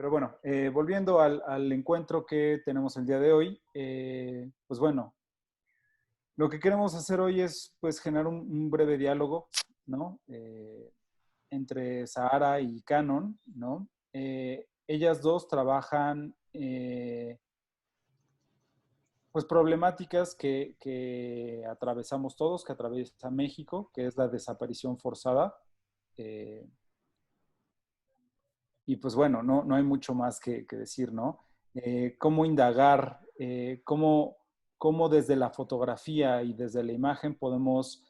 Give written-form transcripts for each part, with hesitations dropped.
Pero bueno, volviendo al encuentro que tenemos el día de hoy, pues bueno, lo que queremos hacer hoy es pues generar un breve diálogo, ¿no? Entre Sahara y Canon, ¿no? Ellas dos trabajan pues problemáticas que atravesamos todos, que atraviesa México, que es la desaparición forzada. Eh, y pues bueno, no hay mucho más que decir, ¿no? Cómo indagar, cómo desde la fotografía y desde la imagen podemos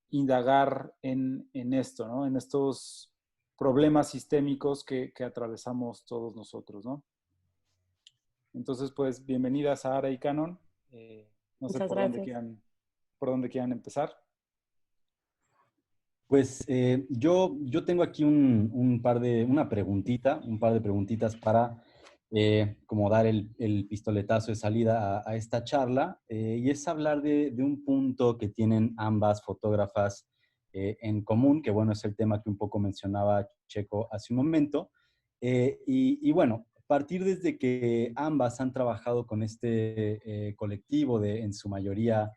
indagar en esto, ¿no? En estos problemas sistémicos que atravesamos todos nosotros, ¿no? Entonces, pues, bienvenidas a Sahara y Canon. No sé Muchas gracias. por dónde quieran empezar. Pues yo tengo aquí un par de preguntitas para como dar el pistoletazo de salida a esta charla, y es hablar de un punto que tienen ambas fotógrafas en común, que bueno, es el tema que un poco mencionaba Checo hace un momento. Y bueno, partir desde que ambas han trabajado con este colectivo en su mayoría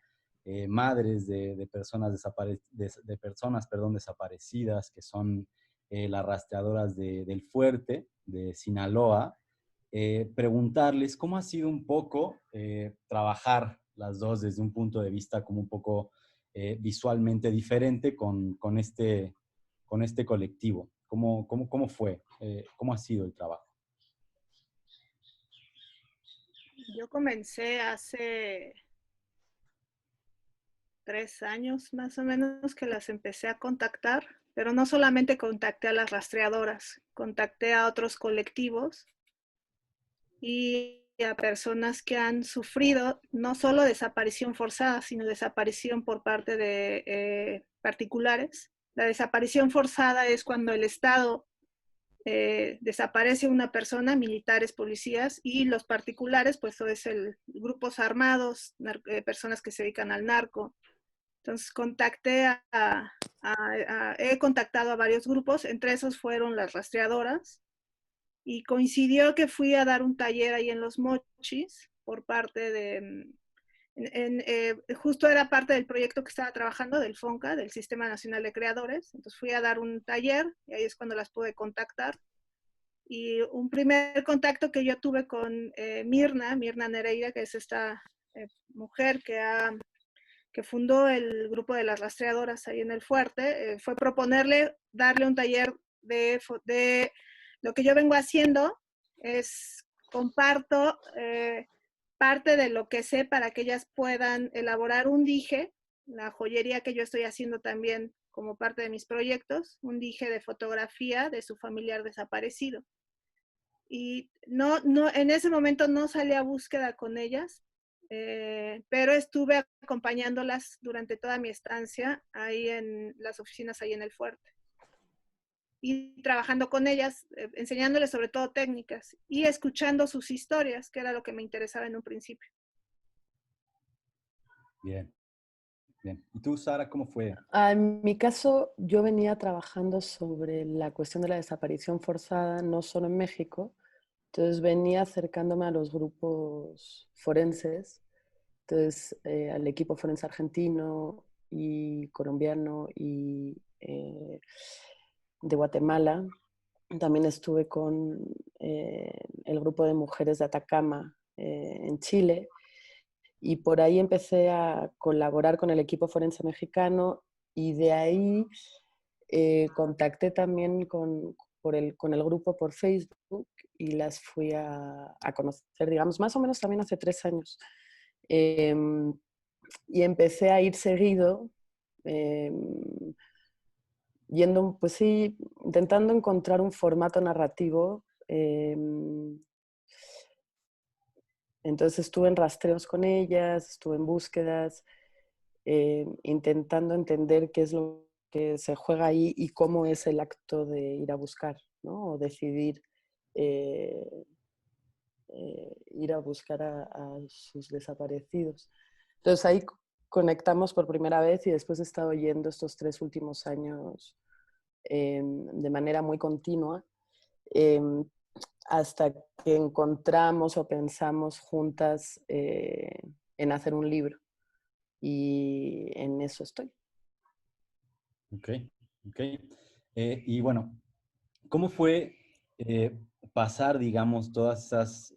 madres de personas, de personas perdón, desaparecidas, que son las rastreadoras del Fuerte, de Sinaloa, preguntarles cómo ha sido un poco trabajar las dos desde un punto de vista como un poco visualmente diferente con este colectivo. ¿Cómo fue? ¿Cómo ha sido el trabajo? Yo comencé hace 3 años más o menos que las empecé a contactar, pero no solamente contacté a las rastreadoras, contacté a otros colectivos y a personas que han sufrido no solo desaparición forzada, sino desaparición por parte de particulares. La desaparición forzada es cuando el Estado desaparece una persona, militares, policías, y los particulares, pues eso es grupos armados, personas que se dedican al narco. Entonces he contactado a varios grupos, entre esos fueron las rastreadoras, y coincidió que fui a dar un taller ahí en Los Mochis por parte de, justo era parte del proyecto que estaba trabajando del FONCA, del Sistema Nacional de Creadores. Entonces fui a dar un taller y ahí es cuando las pude contactar. Y un primer contacto que yo tuve con Mirna Nereida, que es esta mujer que fundó el grupo de las rastreadoras ahí en el Fuerte, fue proponerle darle un taller de lo que yo vengo haciendo, es comparto parte de lo que sé para que ellas puedan elaborar un dije, la joyería que yo estoy haciendo también como parte de mis proyectos, un dije de fotografía de su familiar desaparecido. Y en ese momento no salí a búsqueda con ellas, pero estuve acompañándolas durante toda mi estancia ahí en las oficinas, ahí en el Fuerte. Y trabajando con ellas, enseñándoles sobre todo técnicas y escuchando sus historias, que era lo que me interesaba en un principio. Bien, bien. ¿Y tú, Sara, cómo fue? En mi caso, yo venía trabajando sobre la cuestión de la desaparición forzada, no solo en México. Entonces venía acercándome a los grupos forenses, entonces al equipo forense argentino y colombiano y de Guatemala. También estuve con el grupo de mujeres de Atacama en Chile, y por ahí empecé a colaborar con el equipo forense mexicano, y de ahí contacté también con el grupo por Facebook y las fui a conocer, digamos, más o menos también hace 3 años. Y empecé a ir seguido, yendo, pues sí, intentando encontrar un formato narrativo. Entonces estuve en rastreos con ellas, estuve en búsquedas, intentando entender qué es lo que se juega ahí y cómo es el acto de ir a buscar, ¿no? O decidir ir a buscar a sus desaparecidos. Entonces ahí conectamos por primera vez, y después he estado yendo estos 3 últimos años de manera muy continua. hasta que encontramos o pensamos juntas en hacer un libro. Y en eso estoy. Ok, ok. Y bueno, ¿cómo fue pasar, digamos, todas esas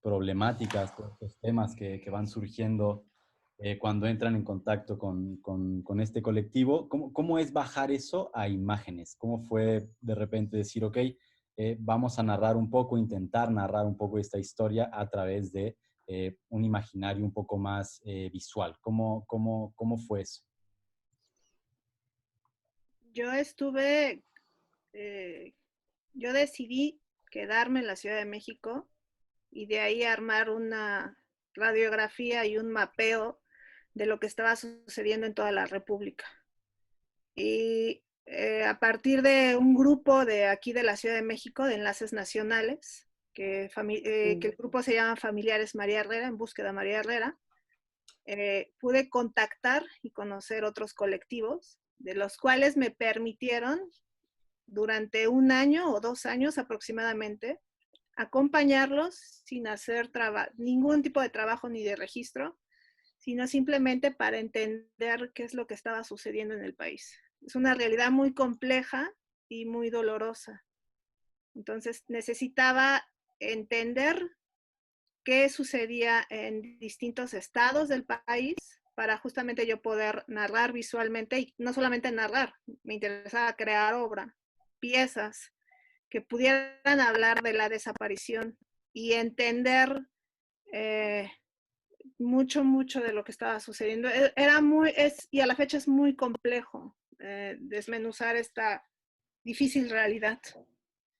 problemáticas, todos estos temas que van surgiendo cuando entran en contacto con este colectivo? ¿Cómo es bajar eso a imágenes? ¿Cómo fue de repente decir, ok, vamos a narrar un poco, intentar narrar un poco esta historia a través de un imaginario un poco más visual? ¿Cómo fue eso? Yo estuve, yo decidí quedarme en la Ciudad de México y de ahí armar una radiografía y un mapeo de lo que estaba sucediendo en toda la República. Y a partir de un grupo de aquí de la Ciudad de México, de enlaces nacionales, que el grupo se llama Familiares María Herrera, en búsqueda María Herrera, pude contactar y conocer otros colectivos, de los cuales me permitieron durante 1 año o 2 años aproximadamente acompañarlos sin hacer ningún tipo de trabajo ni de registro, sino simplemente para entender qué es lo que estaba sucediendo en el país. Es una realidad muy compleja y muy dolorosa. Entonces necesitaba entender qué sucedía en distintos estados del país para justamente yo poder narrar visualmente y no solamente narrar, me interesaba crear obra, piezas que pudieran hablar de la desaparición y entender mucho de lo que estaba sucediendo. Era y a la fecha es muy complejo desmenuzar esta difícil realidad.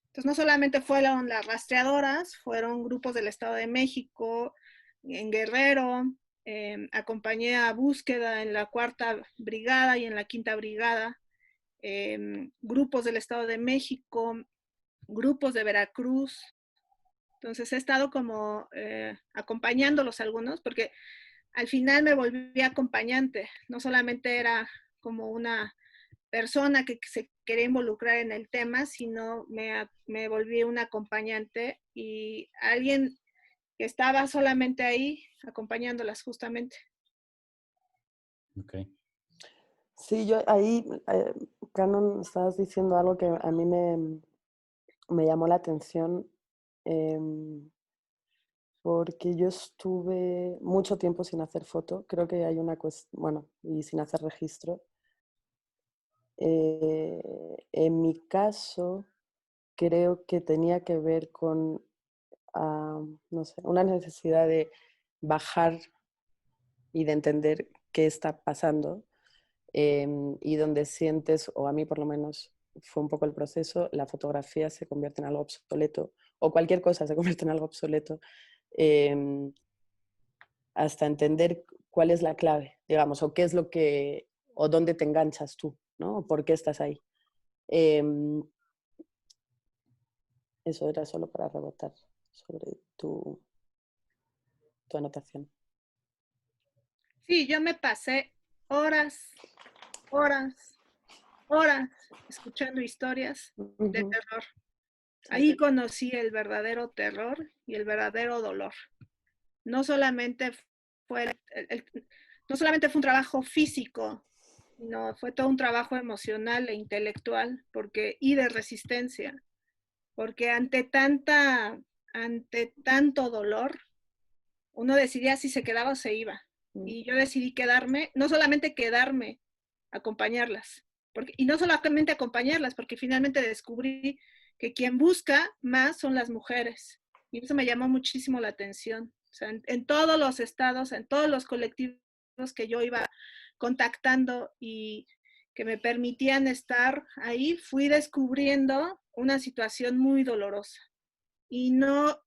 Entonces, no solamente fueron las rastreadoras, fueron grupos del Estado de México, en Guerrero, acompañé a búsqueda en la 4ª Brigada y en la 5ª Brigada, grupos del Estado de México, grupos de Veracruz. Entonces he estado como acompañándolos algunos, porque al final me volví acompañante, no solamente era como una persona que se quería involucrar en el tema, sino me volví un acompañante y alguien que estaba solamente ahí acompañándolas justamente. Ok. Sí, yo ahí, Canon, estabas diciendo algo que a mí me llamó la atención, porque yo estuve mucho tiempo sin hacer foto, creo que hay una cuestión, bueno, y sin hacer registro. En mi caso, creo que tenía que ver con, no sé, una necesidad de bajar y de entender qué está pasando, y donde sientes, o a mí por lo menos fue un poco el proceso, la fotografía se convierte en algo obsoleto, o cualquier cosa se convierte en algo obsoleto, hasta entender cuál es la clave, digamos, o qué es lo que, o dónde te enganchas tú, ¿no? O por qué estás ahí. Eso era solo para rebotar sobre tu anotación. Sí, yo me pasé horas, horas, horas escuchando historias de terror. Ahí conocí el verdadero terror y el verdadero dolor. No solamente fue, no solamente fue un trabajo físico, sino fue todo un trabajo emocional e intelectual y de resistencia, porque ante tanto dolor, uno decidía si se quedaba o se iba. Y yo decidí quedarme, no solamente quedarme, acompañarlas. Y no solamente acompañarlas, porque finalmente descubrí que quien busca más son las mujeres. Y eso me llamó muchísimo la atención. O sea, en todos los estados, en todos los colectivos que yo iba contactando y que me permitían estar ahí, fui descubriendo una situación muy dolorosa. Y no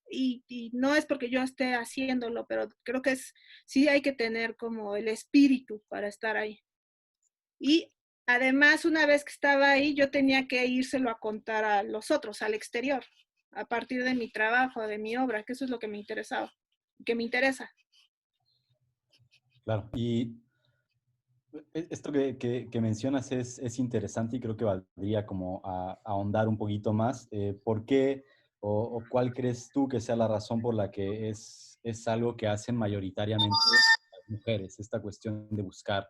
es porque yo esté haciéndolo, pero creo que sí hay que tener como el espíritu para estar ahí. Y además, una vez que estaba ahí, yo tenía que írselo a contar a los otros, al exterior, a partir de mi trabajo, de mi obra, que eso es lo que me interesaba, que me interesa. Claro, y esto que mencionas es interesante y creo que valdría como a ahondar un poquito más. ¿Por qué o cuál crees tú que sea la razón por la que es algo que hacen mayoritariamente las mujeres, esta cuestión de buscar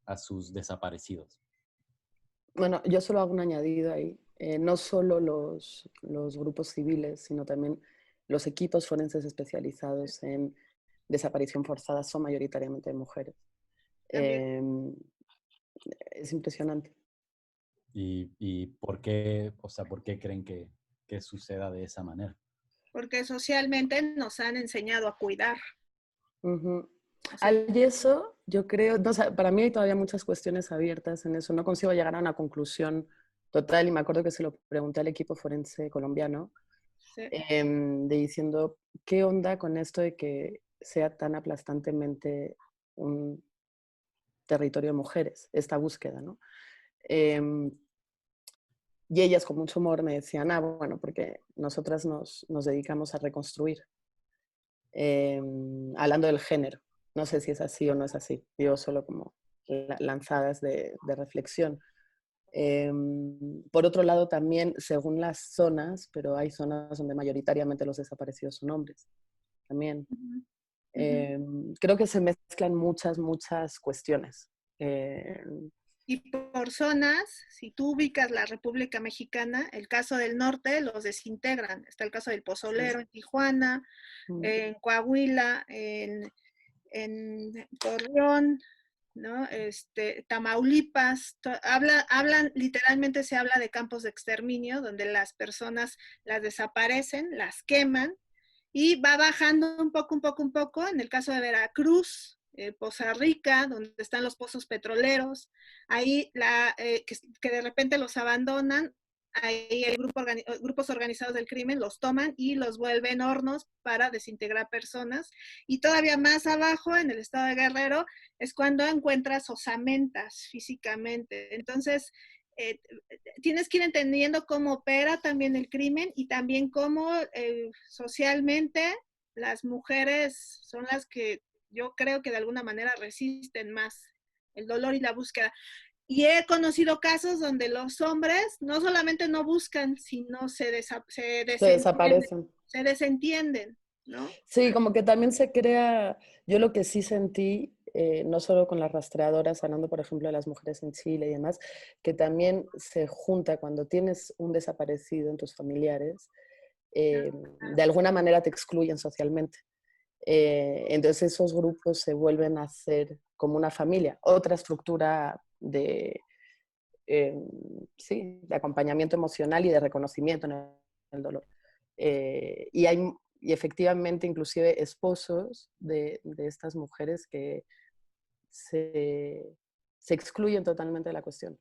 a sus desaparecidos? Bueno, yo solo hago un añadido ahí. No solo los grupos civiles, sino también los equipos forenses especializados en desaparición forzada son mayoritariamente mujeres. También. Es impresionante. ¿Y por qué, o sea, por qué creen que suceda de esa manera? Porque socialmente nos han enseñado a cuidar. Uh-huh. O sea, Al eso, yo creo, no, o sea, para mí hay todavía muchas cuestiones abiertas en eso. No consigo llegar a una conclusión total y me acuerdo que se lo pregunté al equipo forense colombiano, sí. de diciendo, ¿qué onda con esto de que sea tan aplastantemente un territorio de mujeres, esta búsqueda, ¿no? Y ellas con mucho humor me decían, bueno, porque nosotras nos dedicamos a reconstruir, hablando del género. No sé si es así o no es así, digo solo como lanzadas de reflexión. Por otro lado, también, según las zonas, pero hay zonas donde mayoritariamente los desaparecidos son hombres, también. Creo que se mezclan muchas cuestiones. Y por zonas, si tú ubicas la República Mexicana, el caso del norte los desintegran. Está el caso del Pozolero en Tijuana, en Coahuila, en Torreón, ¿no? Tamaulipas, literalmente se habla de campos de exterminio, donde las personas las desaparecen, las queman, y va bajando un poco. En el caso de Veracruz, Poza Rica, donde están los pozos petroleros, ahí que de repente los abandonan, ahí el grupos organizados del crimen los toman y los vuelven hornos para desintegrar personas. Y todavía más abajo, en el estado de Guerrero, es cuando encuentras osamentas físicamente. Entonces, tienes que ir entendiendo cómo opera también el crimen y también cómo socialmente las mujeres son las que yo creo que de alguna manera resisten más el dolor y la búsqueda. Y he conocido casos donde los hombres no solamente no buscan, sino se desaparecen. se desentienden, ¿no? Sí, como que también se crea, yo lo que sí sentí, no solo con las rastreadoras, hablando por ejemplo de las mujeres en Chile y demás, que también se junta cuando tienes un desaparecido en tus familiares, de alguna manera te excluyen socialmente. Entonces esos grupos se vuelven a hacer como una familia, otra estructura sí, de acompañamiento emocional y de reconocimiento en el dolor. Y efectivamente inclusive esposos de estas mujeres que se excluyen totalmente de la cuestión.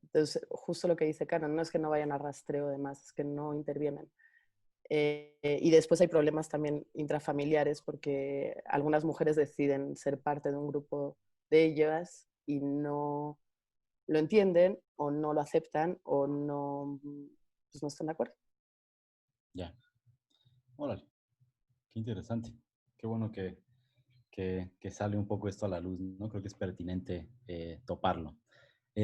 Entonces, justo lo que dice Karen, no es que no vayan a rastreo, además, es que no intervienen. Y después hay problemas también intrafamiliares porque algunas mujeres deciden ser parte de un grupo de ellas y no lo entienden o no lo aceptan o no, pues no están de acuerdo. Ya. Órale. Qué interesante. Qué bueno que sale un poco esto a la luz, ¿no? Creo que es pertinente toparlo.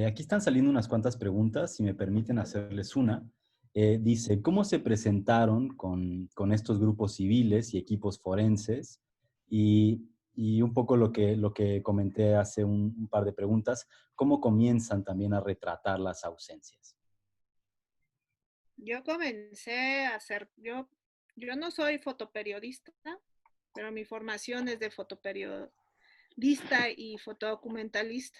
Aquí están saliendo unas cuantas preguntas, si me permiten hacerles una. Dice, ¿cómo se presentaron con estos grupos civiles y equipos forenses? Y un poco lo que comenté hace un par de preguntas, ¿cómo comienzan también a retratar las ausencias? Yo comencé a hacer, yo no soy fotoperiodista, pero mi formación es de fotoperiodista y fotodocumentalista.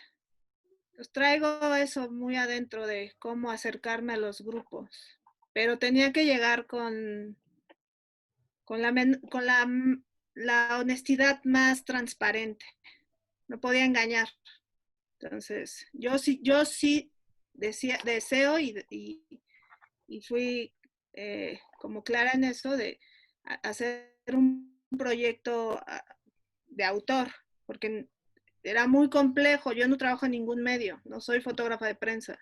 Pues traigo eso muy adentro de cómo acercarme a los grupos, pero tenía que llegar con la honestidad más transparente. No podía engañar. Entonces, yo sí deseo y fui como clara en eso de hacer un proyecto de autor, porque era muy complejo. Yo no trabajo en ningún medio, no soy fotógrafa de prensa.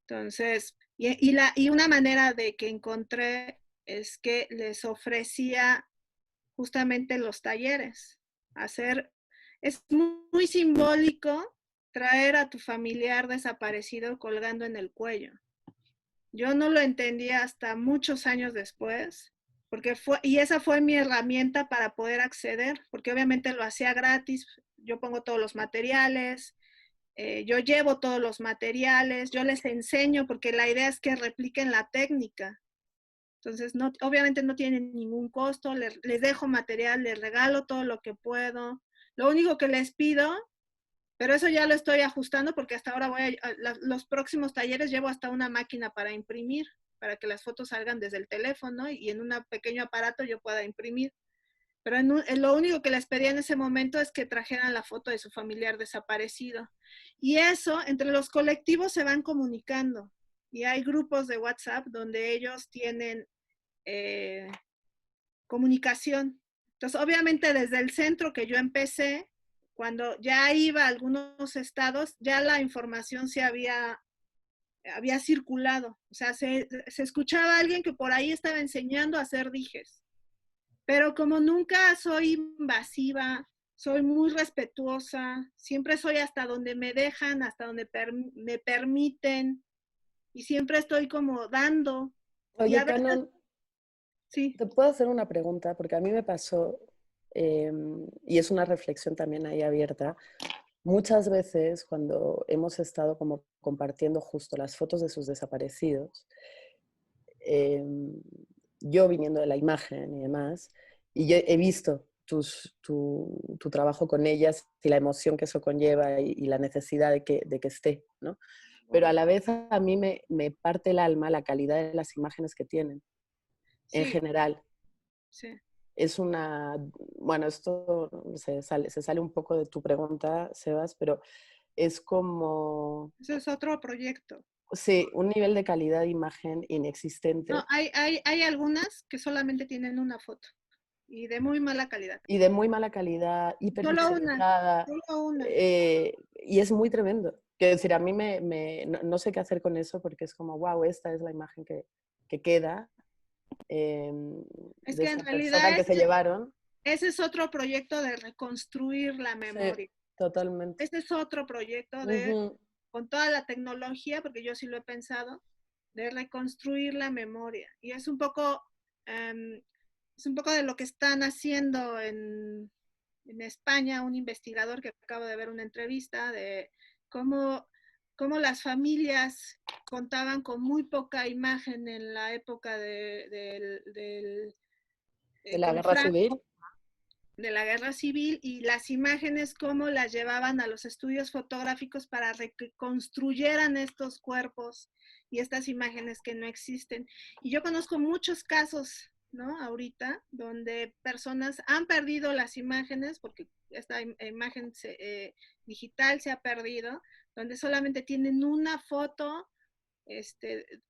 Entonces, y una manera de que encontré es que les ofrecía justamente los talleres. Es muy simbólico traer a tu familiar desaparecido colgando en el cuello, Yo no lo entendí hasta muchos años después, y esa fue mi herramienta para poder acceder, porque obviamente lo hacía gratis, yo pongo todos los materiales, yo llevo todos los materiales, yo les enseño, porque la idea es que repliquen la técnica. Entonces, no, obviamente no tienen ningún costo, les dejo material, les regalo todo lo que puedo. Lo único que les pido, pero eso ya lo estoy ajustando porque hasta ahora los próximos talleres llevo hasta una máquina para imprimir, para que las fotos salgan desde el teléfono y en un pequeño aparato yo pueda imprimir. Pero lo único que les pedía en ese momento es que trajeran la foto de su familiar desaparecido. Y eso, entre los colectivos se van comunicando. Y hay grupos de WhatsApp donde ellos tienen comunicación. Entonces, obviamente desde el centro que yo empecé, cuando ya iba a algunos estados, ya la información se había circulado. O sea, se escuchaba a alguien que por ahí estaba enseñando a hacer dijes. Pero como nunca soy invasiva, soy muy respetuosa, siempre soy hasta donde me dejan, hasta donde me permiten, y siempre estoy como dando. Y Oye, a veces, Canon, sí. ¿te puedo hacer una pregunta? Porque a mí me pasó, y es una reflexión también ahí abierta, muchas veces cuando hemos estado como compartiendo justo las fotos de sus desaparecidos, eh, yo viniendo de la imagen y demás, y yo he visto tu trabajo con ellas y la emoción que eso conlleva y la necesidad de que esté, ¿no? Pero a la vez a mí me parte el alma la calidad de las imágenes que tienen, en Sí, general. sí. Es una, bueno, esto se sale un poco de tu pregunta, Sebas, pero es como, Ese es otro proyecto. sí, un nivel de calidad de imagen No, inexistente hay algunas que solamente tienen una foto y de muy mala calidad. y de muy mala calidad, Solo una, hiperpixelizada, solo una. y es muy tremendo. Quiero decir, a mí no sé qué hacer con eso porque es como, wow, esta es la imagen que queda Es de que en esta persona realidad que se llevaron. ese es otro proyecto de reconstruir la Sí, memoria. totalmente. Este es otro proyecto Ujú. con toda la tecnología, porque yo sí lo he pensado, de reconstruir la memoria. Y um, es un poco de lo que están haciendo en España, un investigador que acabo de ver una entrevista de cómo, cómo las familias contaban con muy poca imagen en la época De la con guerra Franco, civil. de la guerra civil, y las imágenes cómo las llevaban a los estudios fotográficos para que construyeran estos cuerpos y estas imágenes que no existen. Y yo conozco muchos casos, ¿no? Ahorita, donde personas han perdido las imágenes porque esta imagen digital se ha perdido, donde solamente tienen una foto,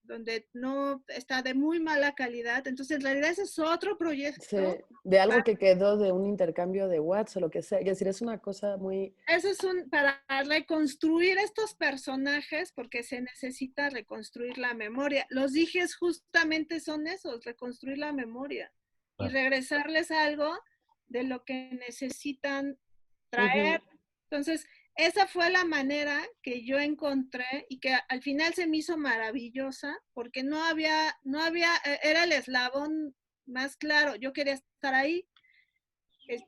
donde no está de muy mala calidad. Entonces, en realidad ese es otro Sí, proyecto. de algo que quedó de un intercambio de WhatsApp o lo que sea. Es decir, es una cosa muy... Eso es para reconstruir estos personajes, porque se necesita reconstruir la memoria. Los dijes justamente son esos, reconstruir la memoria y Claro. regresarles algo de lo que necesitan traer. Ujú. Entonces, esa fue la manera que yo encontré y que al final se me hizo maravillosa, porque era el eslabón más claro. Yo quería estar ahí,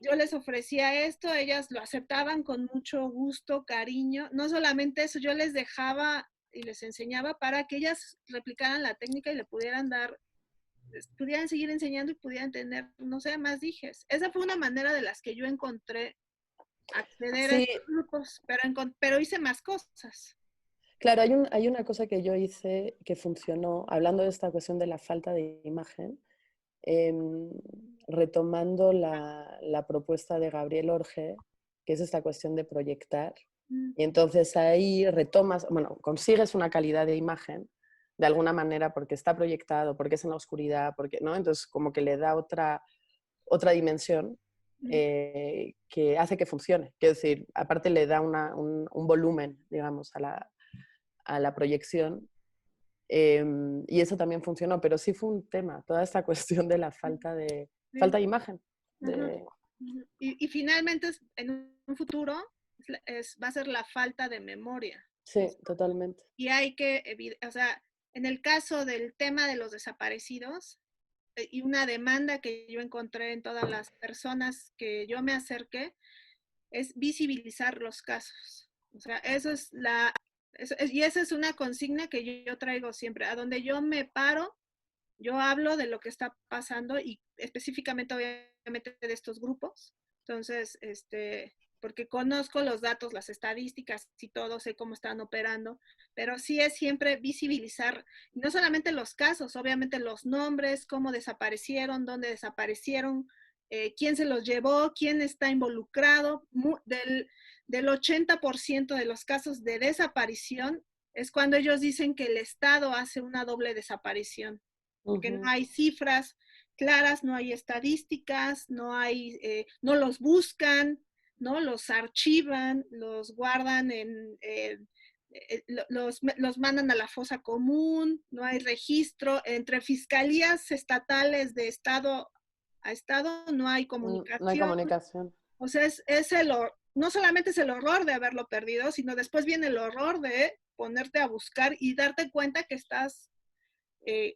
yo les ofrecía esto, ellas lo aceptaban con mucho gusto, cariño. No solamente eso, yo les dejaba y les enseñaba para que ellas replicaran la técnica y le pudieran seguir enseñando y pudieran tener, no sé, más dijes. Esa fue una manera de las que yo encontré acceder a Sí, estos grupos, pero hice más cosas. claro, hay una cosa que yo hice que funcionó, hablando de esta cuestión de la falta de imagen, em, retomando la propuesta de Gabriel Orge, que es esta cuestión de proyectar. Mm. Y entonces ahí retomas, bueno, consigues una calidad de imagen de alguna manera porque está proyectado, porque es en la oscuridad, porque, ¿no? Entonces como que le da otra dimensión que hace que funcione. Quiero decir, aparte le da un volumen, digamos, a la proyección. Y eso también funcionó, pero sí fue un tema, toda esta cuestión de la falta Sí. de imagen. Ajá. Y finalmente, en un futuro, va a ser la falta de memoria. Sí, totalmente. Y hay que, o sea, En el caso del tema de los desaparecidos y una demanda que yo encontré en todas las personas que yo me acerqué, es visibilizar los casos. O sea, y esa es una consigna que yo traigo siempre. A donde yo me paro, yo hablo de lo que está pasando y específicamente, obviamente, de estos grupos. Entonces, porque conozco los datos, las estadísticas y todo, sé cómo están operando, pero sí es siempre visibilizar, no solamente los casos, obviamente los nombres, cómo desaparecieron, dónde desaparecieron, quién se los llevó, quién está involucrado. Del 80% de los casos de desaparición es cuando ellos dicen que el Estado hace una doble desaparición, porque no hay cifras claras, no hay estadísticas, no los buscan, ¿no? Los archivan, los guardan los mandan a la fosa común, no hay registro. Entre fiscalías estatales de estado a estado no hay comunicación. No hay comunicación. O sea, no solamente es el horror de haberlo perdido, sino después viene el horror de ponerte a buscar y darte cuenta que estás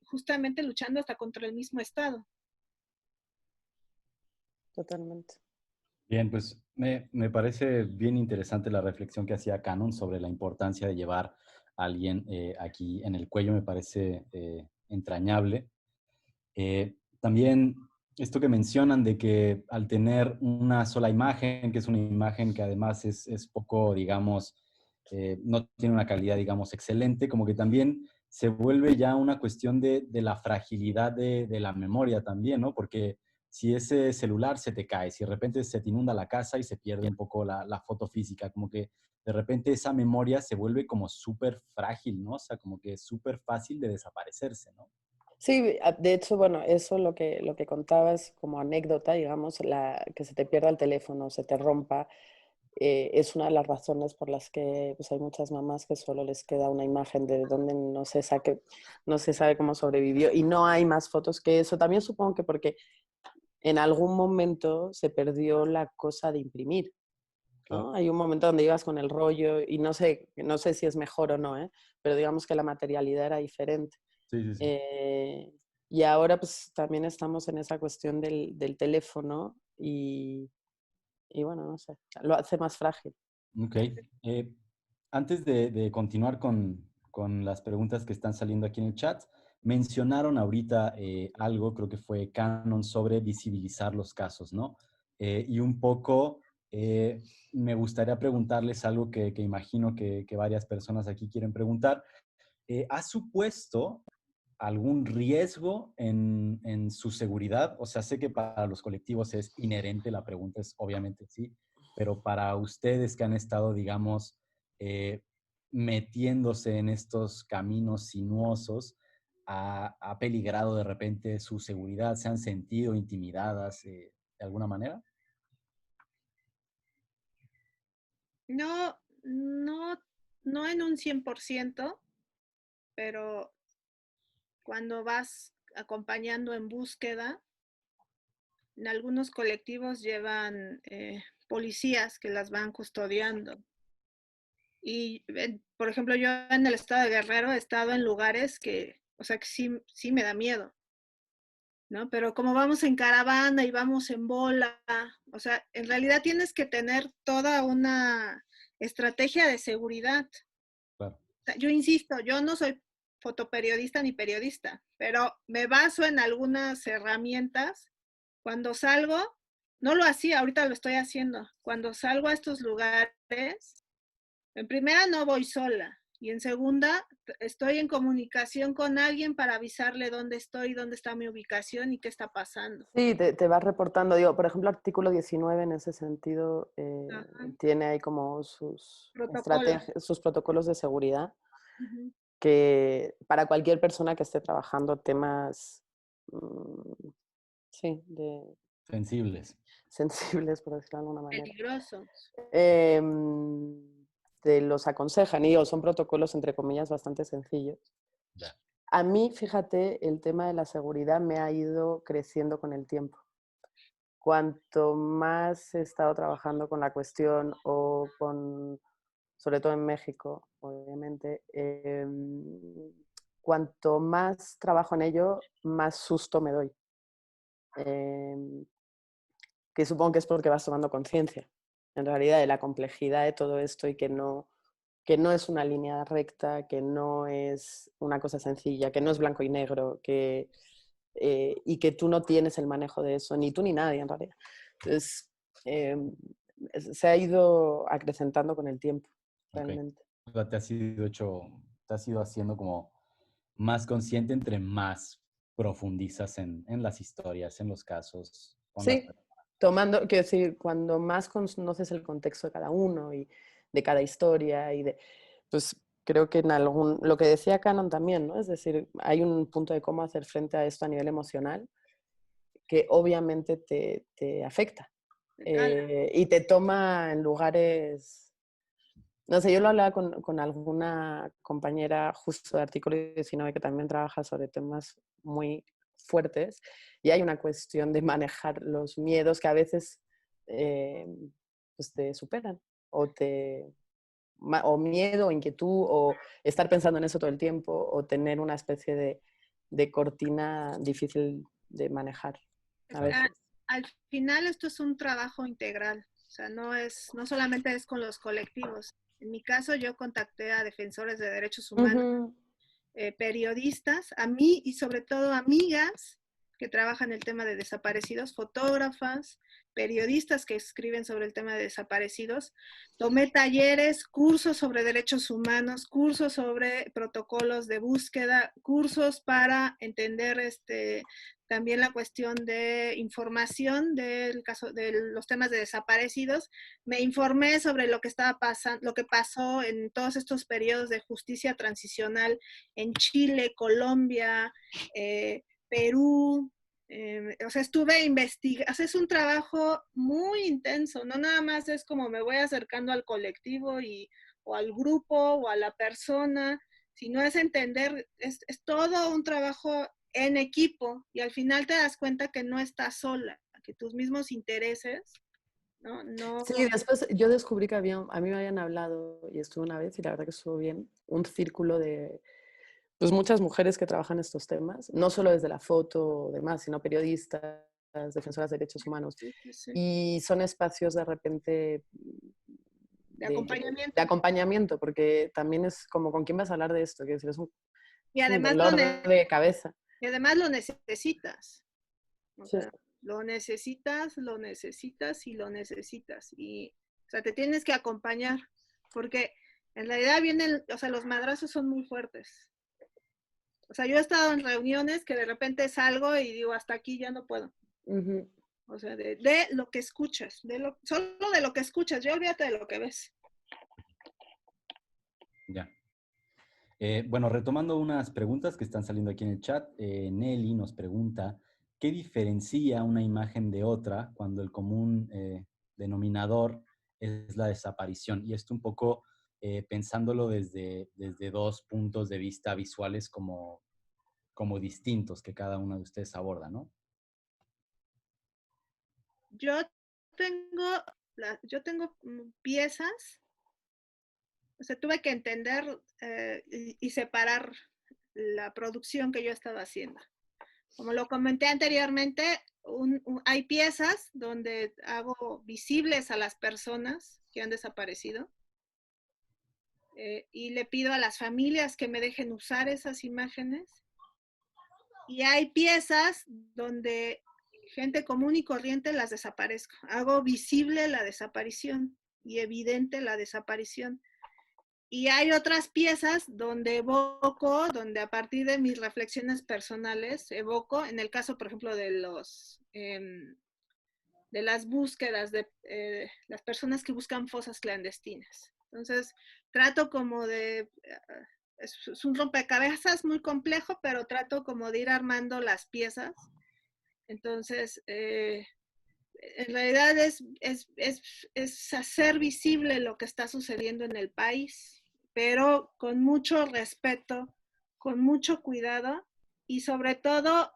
justamente luchando hasta contra el mismo Estado. Totalmente. Bien, pues me parece bien interesante la reflexión que hacía Canon sobre la importancia de llevar a alguien aquí en el cuello, me parece entrañable. También esto que mencionan de que al tener una sola imagen, que es una imagen que además es poco, digamos, no tiene una calidad, digamos, excelente, como que también se vuelve ya una cuestión de la fragilidad de la memoria también, ¿no? Porque si ese celular se te cae, si de repente se te inunda la casa y se pierde un poco la foto física, como que de repente esa memoria se vuelve como súper frágil, ¿no? O sea, como que es súper fácil de desaparecerse, ¿no? Sí, de hecho, bueno, eso lo que contabas como anécdota, digamos, que se te pierda el teléfono, se te rompa, es una de las razones por las que pues, hay muchas mamás que solo les queda una imagen de donde no se sabe cómo sobrevivió y no hay más fotos que eso. También supongo que porque en algún momento se perdió la cosa de imprimir, ¿no? Claro. Hay un momento donde ibas con el rollo y no sé si es mejor o no, ¿eh? Pero digamos que la materialidad era diferente. Sí, sí, sí. Y ahora pues también estamos en esa cuestión del teléfono y bueno, no sé, lo hace más frágil. Ok. Antes de continuar con las preguntas que están saliendo aquí en el chat, mencionaron ahorita algo, creo que fue Canon, sobre visibilizar los casos, ¿no? Y un poco me gustaría preguntarles algo que imagino que varias personas aquí quieren preguntar. ¿Ha supuesto algún riesgo en su seguridad? O sea, sé que para los colectivos es inherente, la pregunta es obviamente sí, pero para ustedes que han estado, digamos, eh, metiéndose en estos caminos sinuosos, ¿ha peligrado de repente su seguridad? ¿Se han sentido intimidadas de alguna manera? No, no, no en un 100%, pero cuando vas acompañando en búsqueda, en algunos colectivos llevan policías que las van custodiando. Y, por ejemplo, yo en el estado de Guerrero he estado en lugares o sea, que sí me da miedo, ¿no? Pero como vamos en caravana y vamos en bola, o sea, en realidad tienes que tener toda una estrategia de seguridad. Claro. O sea, yo insisto, yo no soy fotoperiodista ni periodista, pero me baso en algunas herramientas. Cuando salgo, no lo hacía, ahorita lo estoy haciendo. Cuando salgo a estos lugares, en primera no voy sola y en segunda estoy en comunicación con alguien para avisarle dónde estoy, dónde está mi ubicación y qué está pasando. Sí, te vas reportando. Digo, por ejemplo, artículo 19 en ese sentido Ajá. tiene ahí como sus Protocolo. estrategias, sus protocolos de seguridad Uh-huh. que para cualquier persona que esté trabajando temas, sí, Sensibles. sensibles, por decirlo de alguna manera, Peligrosos. te los aconsejan. Y digo, son protocolos, entre comillas, bastante sencillos. Ya. A mí, fíjate, el tema de la seguridad me ha ido creciendo con el tiempo. Cuanto más he estado trabajando con la cuestión o con, sobre todo en México, obviamente, cuanto más trabajo en ello, más susto me doy. Que supongo que es porque vas tomando conciencia, en realidad, de la complejidad de todo esto y que no es una línea recta, que no es una cosa sencilla, que no es blanco y negro, y que tú no tienes el manejo de eso, ni tú ni nadie, en realidad. Entonces, se ha ido acrecentando con el tiempo, realmente. O sea, te has ido haciendo como más consciente entre más profundizas en las historias, en los casos, con las Sí, quiero decir, cuando más conoces el contexto de cada uno y de cada historia pues creo que lo que decía Canon también, ¿no? Es decir, hay un punto de cómo hacer frente a esto a nivel emocional que obviamente te afecta y te toma en lugares, no sé, yo lo hablaba con alguna compañera justo de Artículo 19 que también trabaja sobre temas muy fuertes y hay una cuestión de manejar los miedos que a veces pues te superan o miedo o inquietud o estar pensando en eso todo el tiempo o tener una especie de cortina difícil de manejar a veces. Al final esto es un trabajo integral, o sea, no solamente es con los colectivos. En mi caso yo contacté a defensores de derechos humanos, periodistas, a mí y sobre todo amigas que trabajan el tema de desaparecidos, fotógrafas, periodistas que escriben sobre el tema de desaparecidos. Tomé talleres, cursos sobre derechos humanos, cursos sobre protocolos de búsqueda, cursos para entender también la cuestión de información del caso de los temas de desaparecidos. Me informé sobre lo que estaba pasando, lo que pasó en todos estos periodos de justicia transicional en Chile, Colombia, Perú. O sea, estuve investigando, o sea, es un trabajo muy intenso, no nada más es como me voy acercando al colectivo o al grupo o a la persona, sino es entender, es todo un trabajo en equipo y al final te das cuenta que no estás sola, que tus mismos intereses, ¿no? Sí, después yo descubrí que a mí me habían hablado, y estuve una vez, y la verdad que estuvo bien, un círculo de pues muchas mujeres que trabajan estos temas, no solo desde la foto o demás, sino periodistas, defensoras de derechos humanos. Sí, sí, sí. Y son espacios de repente de acompañamiento. de acompañamiento, porque también es como con quién vas a hablar de esto, que es un además dolor de cabeza. Y además lo necesitas. O Sí. sea, lo necesitas y lo necesitas. Y, o sea, te tienes que acompañar, porque en realidad o sea, los madrazos son muy fuertes. O sea, yo he estado en reuniones que de repente salgo y digo, hasta aquí ya no puedo. O sea, de lo que escuchas, solo de lo que escuchas, ya olvídate de lo que ves. Ya. Bueno, retomando unas preguntas que están saliendo aquí en el chat, Nelly nos pregunta, ¿qué diferencia una imagen de otra cuando el común denominador es la desaparición? Y esto un poco pensándolo desde dos puntos de vista visuales como distintos que cada uno de ustedes aborda, ¿no? Yo tengo piezas, o sea, tuve que entender y separar la producción que yo estaba haciendo. Como lo comenté anteriormente, hay piezas donde hago visibles a las personas que han desaparecido y le pido a las familias que me dejen usar esas imágenes. Y hay piezas donde gente común y corriente las desaparezco. Hago visible la desaparición y evidente la desaparición. Y hay otras piezas donde evoco, donde a partir de mis reflexiones personales evoco, en el caso, por ejemplo, de las búsquedas de las personas que buscan fosas clandestinas. Entonces, trato como es un rompecabezas muy complejo, pero trato como de ir armando las piezas. Entonces, en realidad es hacer visible lo que está sucediendo en el país, pero con mucho respeto, con mucho cuidado y sobre todo,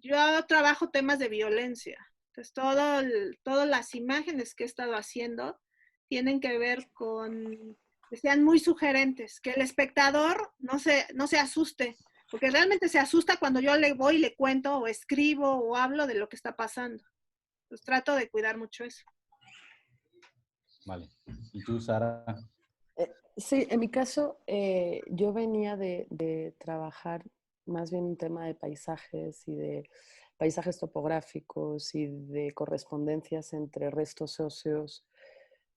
yo trabajo temas de violencia. Entonces, todas las imágenes que he estado haciendo tienen que ver con que sean muy sugerentes, que el espectador no se asuste, porque realmente se asusta cuando yo le voy y le cuento o escribo o hablo de lo que está pasando. Pues trato de cuidar mucho eso. Vale. ¿Y tú, Sara? Sí, en mi caso, yo venía de trabajar más bien un tema de paisajes y de paisajes topográficos y de correspondencias entre restos óseos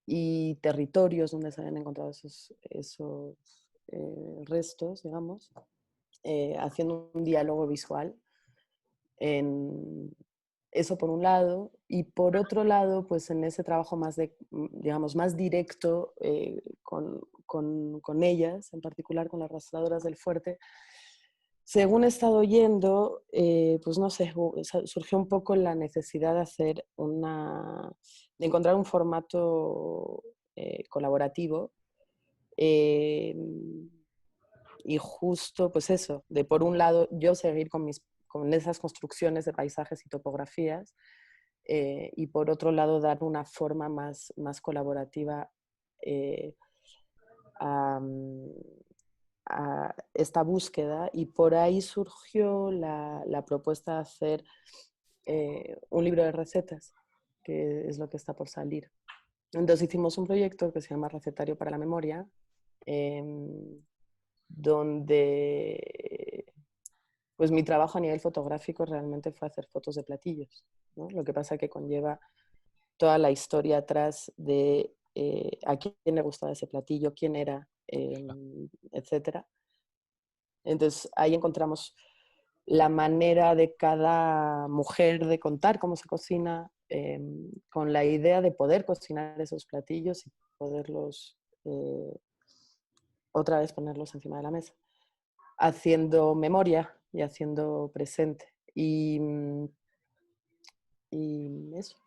y territorios donde se habían encontrado esos restos, digamos, haciendo un diálogo visual. Eso por un lado, y por otro lado, pues en ese trabajo más digamos, más directo con ellas, en particular con las rastradoras del fuerte, según he estado oyendo, pues no sé, surgió un poco la necesidad de encontrar un formato colaborativo, eh, y justo, pues eso, de por un lado yo seguir con esas construcciones de paisajes y topografías, y por otro lado dar una forma más colaborativa a, a esta búsqueda, y por ahí surgió la propuesta de hacer un libro de recetas, que es lo que está por salir. Entonces hicimos un proyecto que se llama Recetario para la Memoria, donde pues mi trabajo a nivel fotográfico realmente fue hacer fotos de platillos, ¿no? Lo que pasa que conlleva toda la historia atrás de a quién le gustaba ese platillo, quién era, etc. Entonces ahí encontramos la manera de cada mujer de contar cómo se cocina, con la idea de poder cocinar esos platillos y poderlos otra vez ponerlos encima de la mesa, haciendo memoria y haciendo presente. Y eso,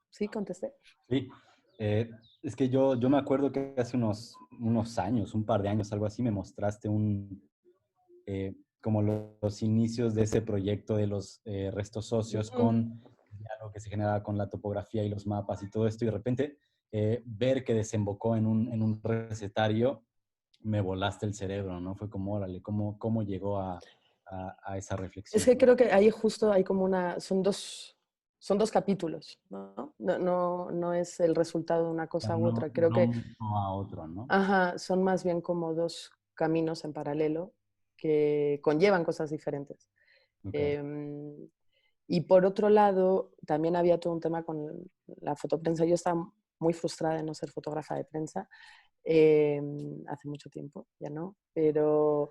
sí, contesté. Sí. Es que yo me acuerdo que hace unos años, un par de años, algo así, me mostraste como los inicios de ese proyecto de los restos óseos con el diálogo que se generaba con la topografía y los mapas y todo esto, y de repente ver que desembocó en un recetario, me volaste el cerebro, ¿no? Fue como, órale, ¿cómo llegó a esa Es reflexión, que ¿no? creo que ahí justo hay como son dos capítulos, ¿no? No es el resultado de una O sea, cosa u no, otra. Creo no que, uno a otro, ¿no? ajá, son más bien como dos caminos en paralelo que conllevan cosas diferentes. Ok. Eh, y por otro lado, también había todo un tema con la fotoprensa. Yo estaba muy frustrada de no ser fotógrafa de prensa, hace mucho tiempo, ya no, pero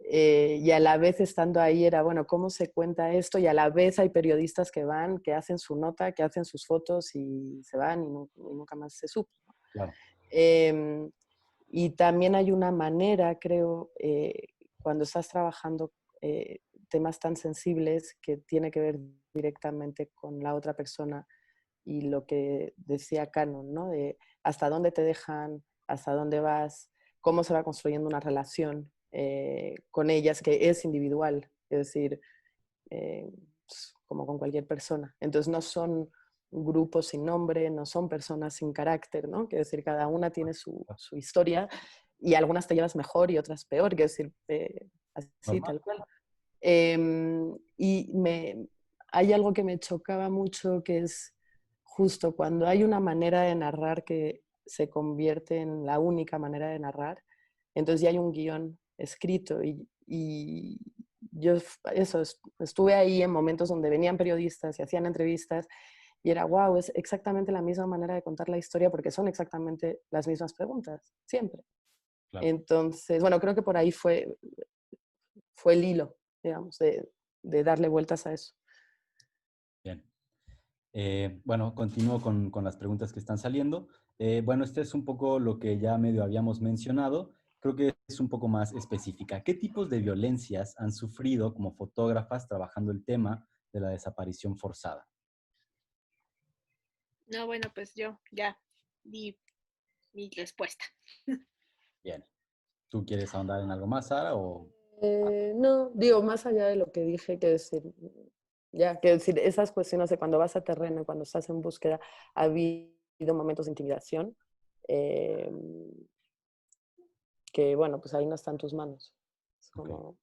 y a la vez estando ahí era, bueno, ¿cómo se cuenta esto? Y a la vez hay periodistas que van, que hacen su nota, que hacen sus fotos y se van y nunca más se supo, ¿no? Claro. Eh, y también hay una manera, creo, cuando estás trabajando temas tan sensibles que tiene que ver directamente con la otra persona, y lo que decía Canon, ¿no? De hasta dónde te dejan, hasta dónde vas, cómo se va construyendo una relación con ellas, que es individual, es decir, como con cualquier persona. Entonces no son grupos sin nombre, no son personas sin carácter, ¿no? Quiero decir, cada una tiene su historia, y algunas te llevas mejor y otras peor, quiero decir, así, Normal. tal cual. Y hay algo que me chocaba mucho, que es justo cuando hay una manera de narrar que se convierte en la única manera de narrar, entonces ya hay un guión escrito, y yo estuve ahí en momentos donde venían periodistas y hacían entrevistas, y era, wow, es exactamente la misma manera de contar la historia porque son exactamente las mismas preguntas, siempre. Claro. Entonces, bueno, creo que por ahí fue el hilo, digamos, de darle vueltas a eso. Bien. Bueno, continúo con las preguntas que están saliendo. Bueno, este es un poco lo que ya medio habíamos mencionado. Creo que es un poco más específica. ¿Qué tipos de violencias han sufrido como fotógrafas trabajando el tema de la desaparición forzada? No, bueno, pues yo ya di mi respuesta. Bien. ¿Tú quieres ahondar en algo más, Sara? O... No, digo, más allá de lo que dije, que decir, ya, que decir, esas cuestiones de cuando vas a terreno y cuando estás en búsqueda, ha habido momentos de intimidación, eh, que bueno, pues ahí no está en tus manos. Es Ok. como...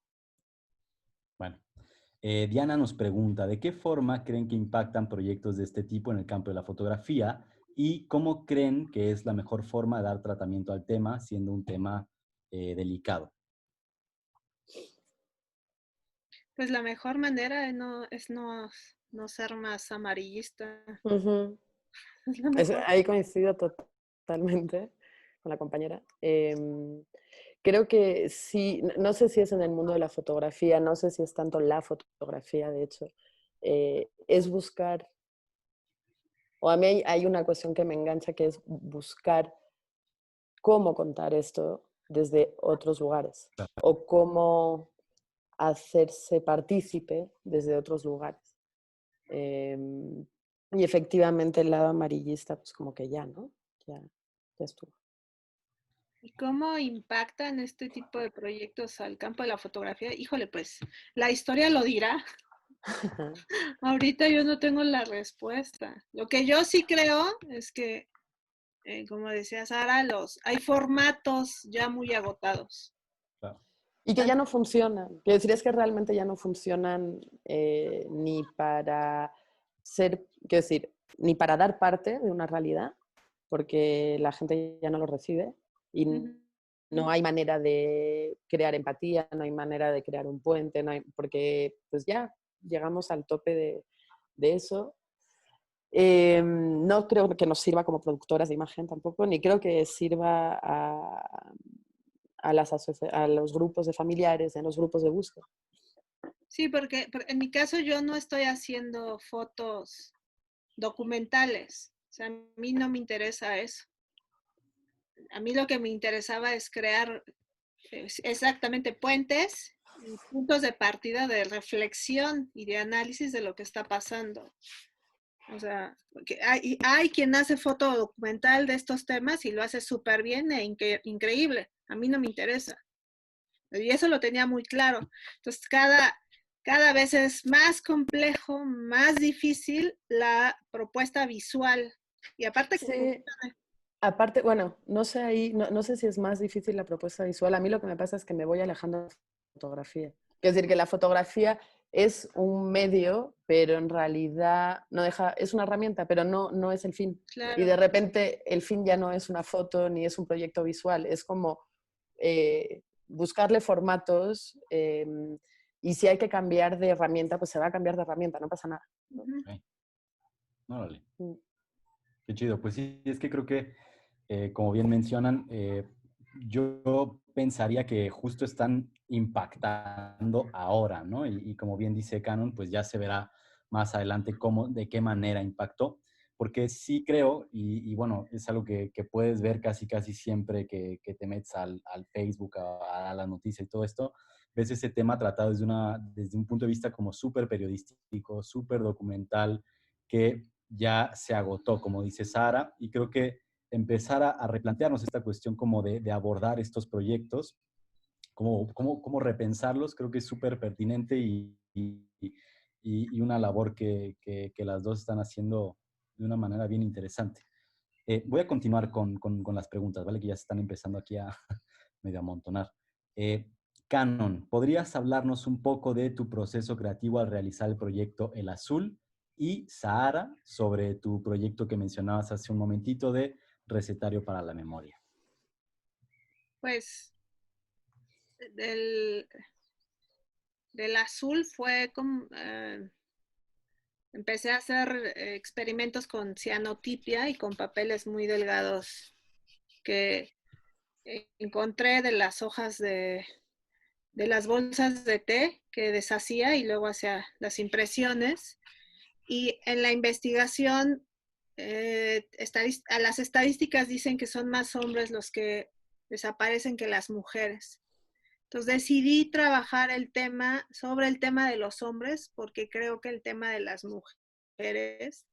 Bueno, Diana nos pregunta, ¿de qué forma creen que impactan proyectos de este tipo en el campo de la fotografía y cómo creen que es la mejor forma de dar tratamiento al tema, siendo un tema delicado? Pues la mejor manera es no ser más amarillista. Ujú. Es la mejor. Ahí coincido totalmente con la compañera. Creo que sí, no sé si es en el mundo de la fotografía, no sé si es tanto la fotografía, de hecho, es buscar, o a mí hay una cuestión que me engancha, que es buscar cómo contar esto desde otros lugares o cómo hacerse partícipe desde otros lugares. Y efectivamente el lado amarillista, pues como que ya, ¿no? Ya estuvo. ¿Y cómo impactan este tipo de proyectos al campo de la fotografía? Híjole, pues la historia lo dirá. Ahorita yo no tengo la respuesta. Lo que yo sí creo es que, como decía Sara, hay formatos ya muy agotados. Claro. Y que ya no funcionan. Quiero decir, es que realmente ya no funcionan ni para ser, quiero decir, ni para dar parte de una realidad, porque la gente ya no lo recibe y Ujú. no hay manera de crear empatía, no hay manera de crear un puente, porque pues ya llegamos al tope de eso. No creo que nos sirva como productoras de imagen tampoco, ni creo que sirva a los grupos de familiares, en los grupos de búsqueda. Sí, porque en mi caso yo no estoy haciendo fotos documentales. O sea, a mí no me interesa eso. A mí lo que me interesaba es crear exactamente puentes y puntos de partida de reflexión y de análisis de lo que está pasando. O sea, porque hay quien hace foto documental de estos temas y lo hace súper bien e increíble. A mí no me interesa. Y eso lo tenía muy claro. Entonces, cada vez es más complejo, más difícil la propuesta visual. Y aparte que Sí, aparte, bueno, no sé ahí, no sé si es más difícil la propuesta visual. A mí lo que me pasa es que me voy alejando de la fotografía. Es decir, que la fotografía es un medio, pero en realidad no deja, es una herramienta, pero no es el fin. Y claro. de repente el fin ya no es una foto ni es un proyecto visual, es como buscarle formatos y si hay que cambiar de herramienta, pues se va a cambiar de herramienta, no pasa nada. ¿No? Okay. Órale. Mm. Qué chido. Pues sí, es que creo que, como bien mencionan, yo pensaría que justo están impactando ahora, ¿no? Y como bien dice Canon, pues ya se verá más adelante cómo, de qué manera impactó. Porque sí creo, y bueno, es algo que puedes ver casi siempre que te metes al Facebook, a la noticia y todo esto, ves ese tema tratado desde un punto de vista como súper periodístico, súper documental, que ya se agotó, como dice Sara, y creo que empezar a replantearnos esta cuestión como de abordar estos proyectos, cómo repensarlos, creo que es súper pertinente y una labor que las dos están haciendo de una manera bien interesante. Voy a continuar con las preguntas, ¿vale? Que ya se están empezando aquí a medio amontonar. Canon, ¿podrías hablarnos un poco de tu proceso creativo al realizar el proyecto El Azul? Y Sahara, sobre tu proyecto que mencionabas hace un momentito de Recetario para la Memoria. Pues del, del azul fue como... empecé a hacer experimentos con cianotipia y con papeles muy delgados que encontré de las hojas de las bolsas de té que deshacía y luego hacía las impresiones. Y en la investigación, las estadísticas dicen que son más hombres los que desaparecen que las mujeres. Entonces decidí trabajar sobre el tema de los hombres, porque creo que el tema de las mujeres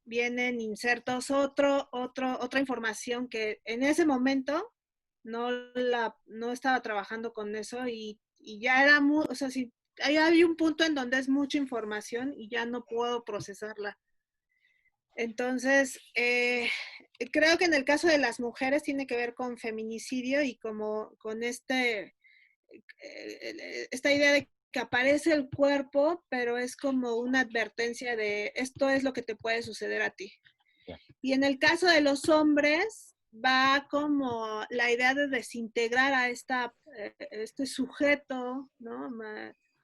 vienen insertos otra información que en ese momento no estaba trabajando con eso y ya era o sea, si hay un punto en donde es mucha información y ya no puedo procesarla. Entonces, creo que en el caso de las mujeres tiene que ver con feminicidio y como con esta idea de que aparece el cuerpo, pero es como una advertencia de esto es lo que te puede suceder a ti. Y en el caso de los hombres, va como la idea de desintegrar a este sujeto, ¿no?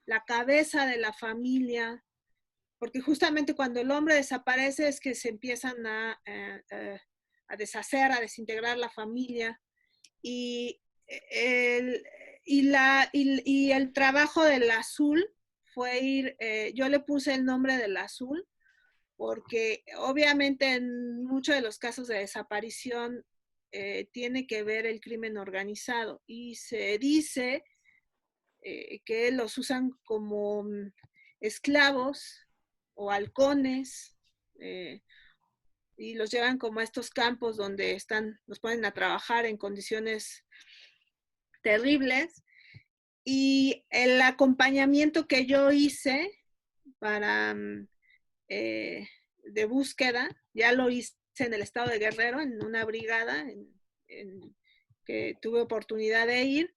La cabeza de la familia, porque justamente cuando el hombre desaparece es que se empiezan a deshacer, a desintegrar la familia. Y el trabajo del azul fue yo le puse el nombre del azul, porque obviamente en muchos de los casos de desaparición tiene que ver el crimen organizado y se dice que los usan como esclavos o halcones y los llevan como a estos campos donde los ponen a trabajar en condiciones terribles. Y el acompañamiento que yo hice para de búsqueda, ya lo hice en el estado de Guerrero, en una brigada que tuve oportunidad de ir.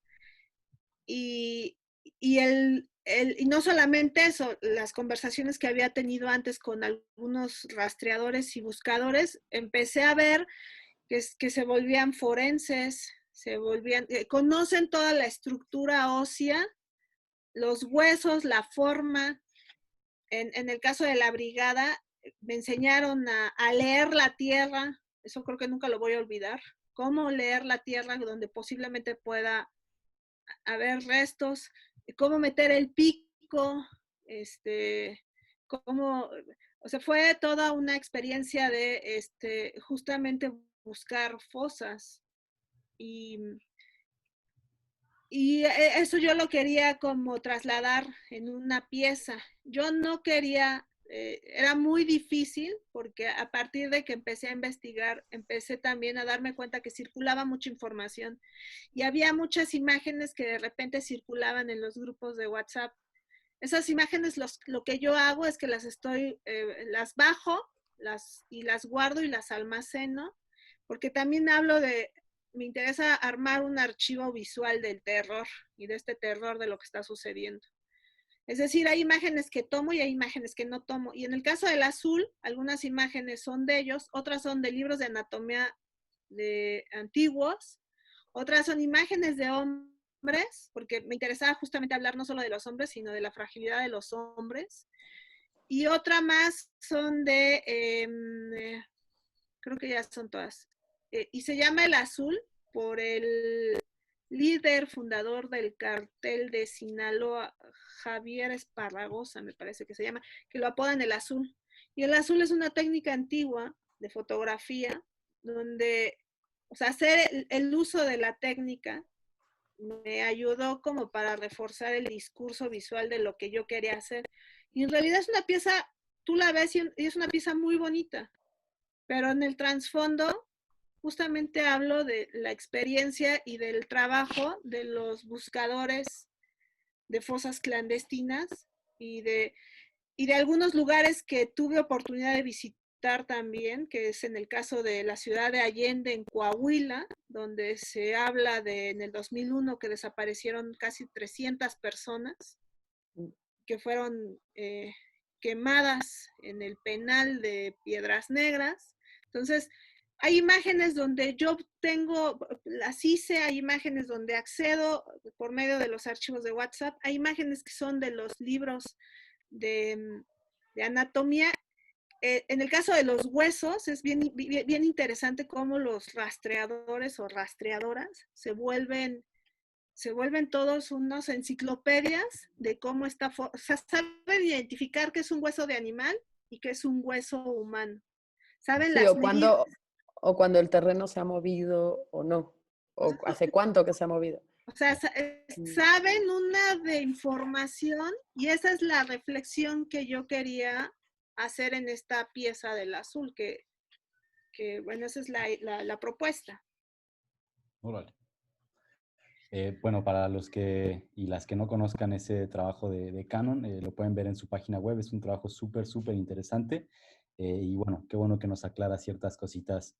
Y no solamente eso, las conversaciones que había tenido antes con algunos rastreadores y buscadores, empecé a ver que se volvían forenses, conocen toda la estructura ósea, los huesos, la forma. En el caso de la brigada, me enseñaron a leer la tierra, eso creo que nunca lo voy a olvidar, cómo leer la tierra donde posiblemente pueda haber restos, cómo meter el pico, o sea, fue toda una experiencia de justamente buscar fosas y eso yo lo quería como trasladar en una pieza. Yo no quería, era muy difícil porque a partir de que empecé a investigar, empecé también a darme cuenta que circulaba mucha información y había muchas imágenes que de repente circulaban en los grupos de WhatsApp. Esas imágenes lo que yo hago es que las bajo y las guardo y las almaceno, porque también me interesa armar un archivo visual del terror y de este terror de lo que está sucediendo. Es decir, hay imágenes que tomo y hay imágenes que no tomo. Y en el caso del azul, algunas imágenes son de ellos, otras son de libros de anatomía antiguos, otras son imágenes de hombres, porque me interesaba justamente hablar no solo de los hombres, sino de la fragilidad de los hombres. Y otra más son creo que ya son todas. Y se llama El Azul por el líder fundador del cartel de Sinaloa, Javier Esparragosa, me parece que se llama, que lo apodan El Azul. Y el azul es una técnica antigua de fotografía donde, o sea, hacer el uso de la técnica me ayudó como para reforzar el discurso visual de lo que yo quería hacer. Y en realidad es una pieza, tú la ves y es una pieza muy bonita, pero en el trasfondo justamente hablo de la experiencia y del trabajo de los buscadores de fosas clandestinas y de algunos lugares que tuve oportunidad de visitar también, que es en el caso de la ciudad de Allende, en Coahuila, donde se habla en el 2001 que desaparecieron casi 300 personas que fueron quemadas en el penal de Piedras Negras. Entonces, hay imágenes donde yo las hice, hay imágenes donde accedo por medio de los archivos de WhatsApp, hay imágenes que son de los libros de anatomía. En el caso de los huesos, es bien interesante cómo los rastreadores o rastreadoras se vuelven todos unos enciclopedias de cómo o sea, saben identificar qué es un hueso de animal y qué es un hueso humano. Saben Sí, las medidas. o cuando el terreno se ha movido o no, o hace cuánto que se ha movido. O sea, saben una de información y esa es la reflexión que yo quería hacer en esta pieza del azul, que bueno, esa es la propuesta. Órale. Bueno, para los que y las que no conozcan ese trabajo de Canon, lo pueden ver en su página web. Es un trabajo súper, súper interesante. Y bueno, qué bueno que nos aclara ciertas cositas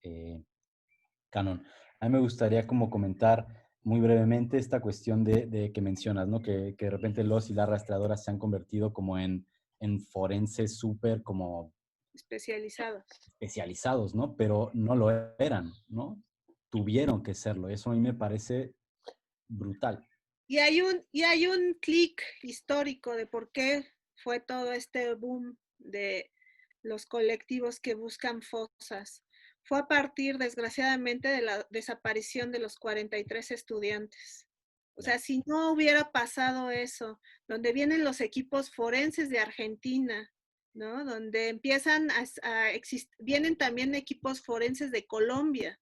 Canon. A mí me gustaría como comentar muy brevemente esta cuestión de que mencionas, ¿no? Que de repente los y las rastreadoras se han convertido como en forenses súper como Especializados. especializados, ¿no? Pero no lo eran, ¿no? Tuvieron que serlo. Eso a mí me parece brutal. Y hay un clic histórico de por qué fue todo este boom de los colectivos que buscan fosas. Fue a partir, desgraciadamente, de la desaparición de los 43 estudiantes. O sea, si no hubiera pasado eso, donde vienen los equipos forenses de Argentina, ¿no? Donde empiezan vienen también equipos forenses de Colombia.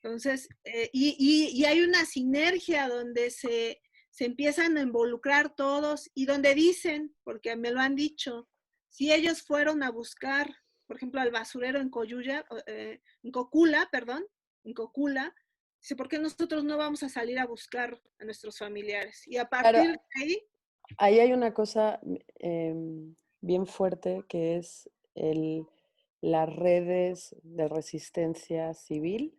Entonces, y hay una sinergia donde se empiezan a involucrar todos y donde dicen, porque me lo han dicho, si ellos fueron a buscar, por ejemplo, al basurero en Coyuya, en Cocula, perdón, en Cocula, dice, ¿por qué nosotros no vamos a salir a buscar a nuestros familiares? Y a Claro, partir de ahí... ahí hay una cosa bien fuerte que es las redes de resistencia civil,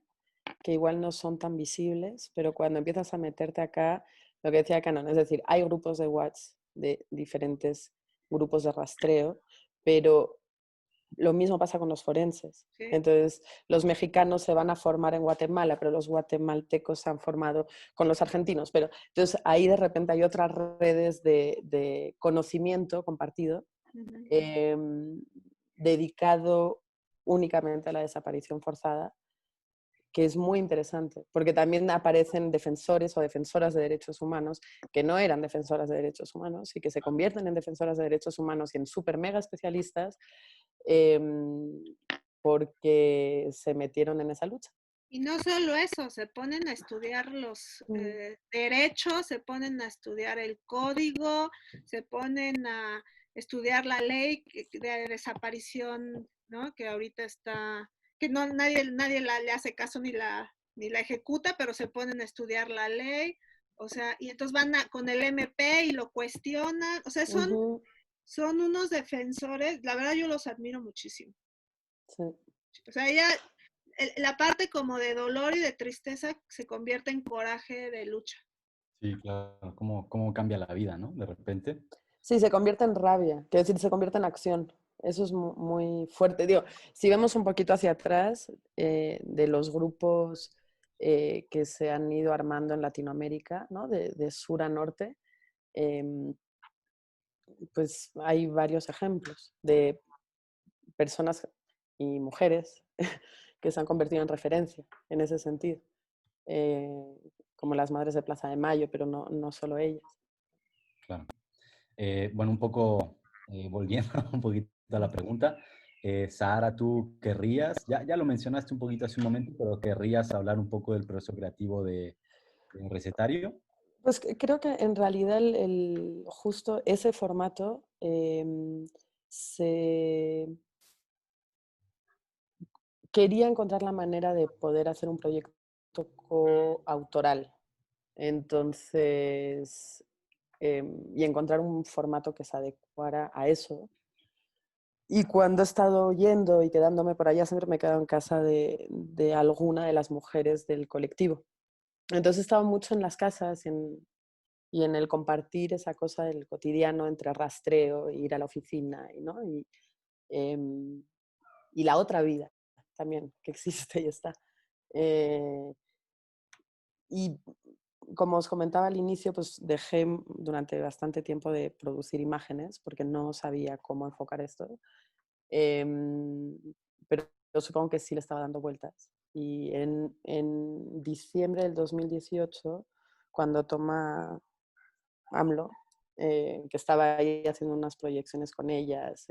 que igual no son tan visibles, pero cuando empiezas a meterte acá, lo que decía Canon, es decir, hay grupos de WhatsApp de diferentes grupos de rastreo, pero lo mismo pasa con los forenses. ¿sí? Entonces, los mexicanos se van a formar en Guatemala, pero los guatemaltecos se han formado con los argentinos. Pero entonces ahí de repente hay otras redes de conocimiento compartido dedicado únicamente a la desaparición forzada, que es muy interesante, porque también aparecen defensores o defensoras de derechos humanos que no eran defensoras de derechos humanos y que se convierten en defensoras de derechos humanos y en súper mega especialistas porque se metieron en esa lucha. Y no solo eso, se ponen a estudiar los derechos, se ponen a estudiar el código, se ponen a estudiar la ley de desaparición, ¿no? Que ahorita está, que no nadie le hace caso ni la ejecuta, pero se ponen a estudiar la ley, o sea, y entonces van con el MP y lo cuestionan, o sea, son unos defensores, la verdad yo los admiro muchísimo. Sí. O sea, ella, la parte como de dolor y de tristeza se convierte en coraje de lucha. Sí, claro. Cómo cambia la vida, ¿no? De repente. Sí, se convierte en rabia, quiero decir, se convierte en acción. Eso es muy fuerte. Digo, si vemos un poquito hacia atrás de los grupos que se han ido armando en Latinoamérica, ¿no? De sur a norte, pues hay varios ejemplos de personas y mujeres que se han convertido en referencia en ese sentido, como las madres de Plaza de Mayo, pero no solo ellas. Claro. Bueno, un poco volviendo un poquito a la pregunta, Sahara, ¿tú querrías, ya lo mencionaste un poquito hace un momento, pero querrías hablar un poco del proceso creativo de Recetario? Pues creo que en realidad justo ese formato se quería encontrar la manera de poder hacer un proyecto coautoral. Entonces, y encontrar un formato que se adecuara a eso. Y cuando he estado yendo y quedándome por allá, siempre me he quedado en casa de alguna de las mujeres del colectivo. Entonces he estado mucho en las casas y en el compartir esa cosa del cotidiano entre rastreo, ir a la oficina ¿no? Y la otra vida también que existe y está. Y como os comentaba al inicio, pues dejé durante bastante tiempo de producir imágenes porque no sabía cómo enfocar esto. Pero yo supongo que sí le estaba dando vueltas. Y en diciembre del 2018, cuando toma AMLO, que estaba ahí haciendo unas proyecciones con ellas,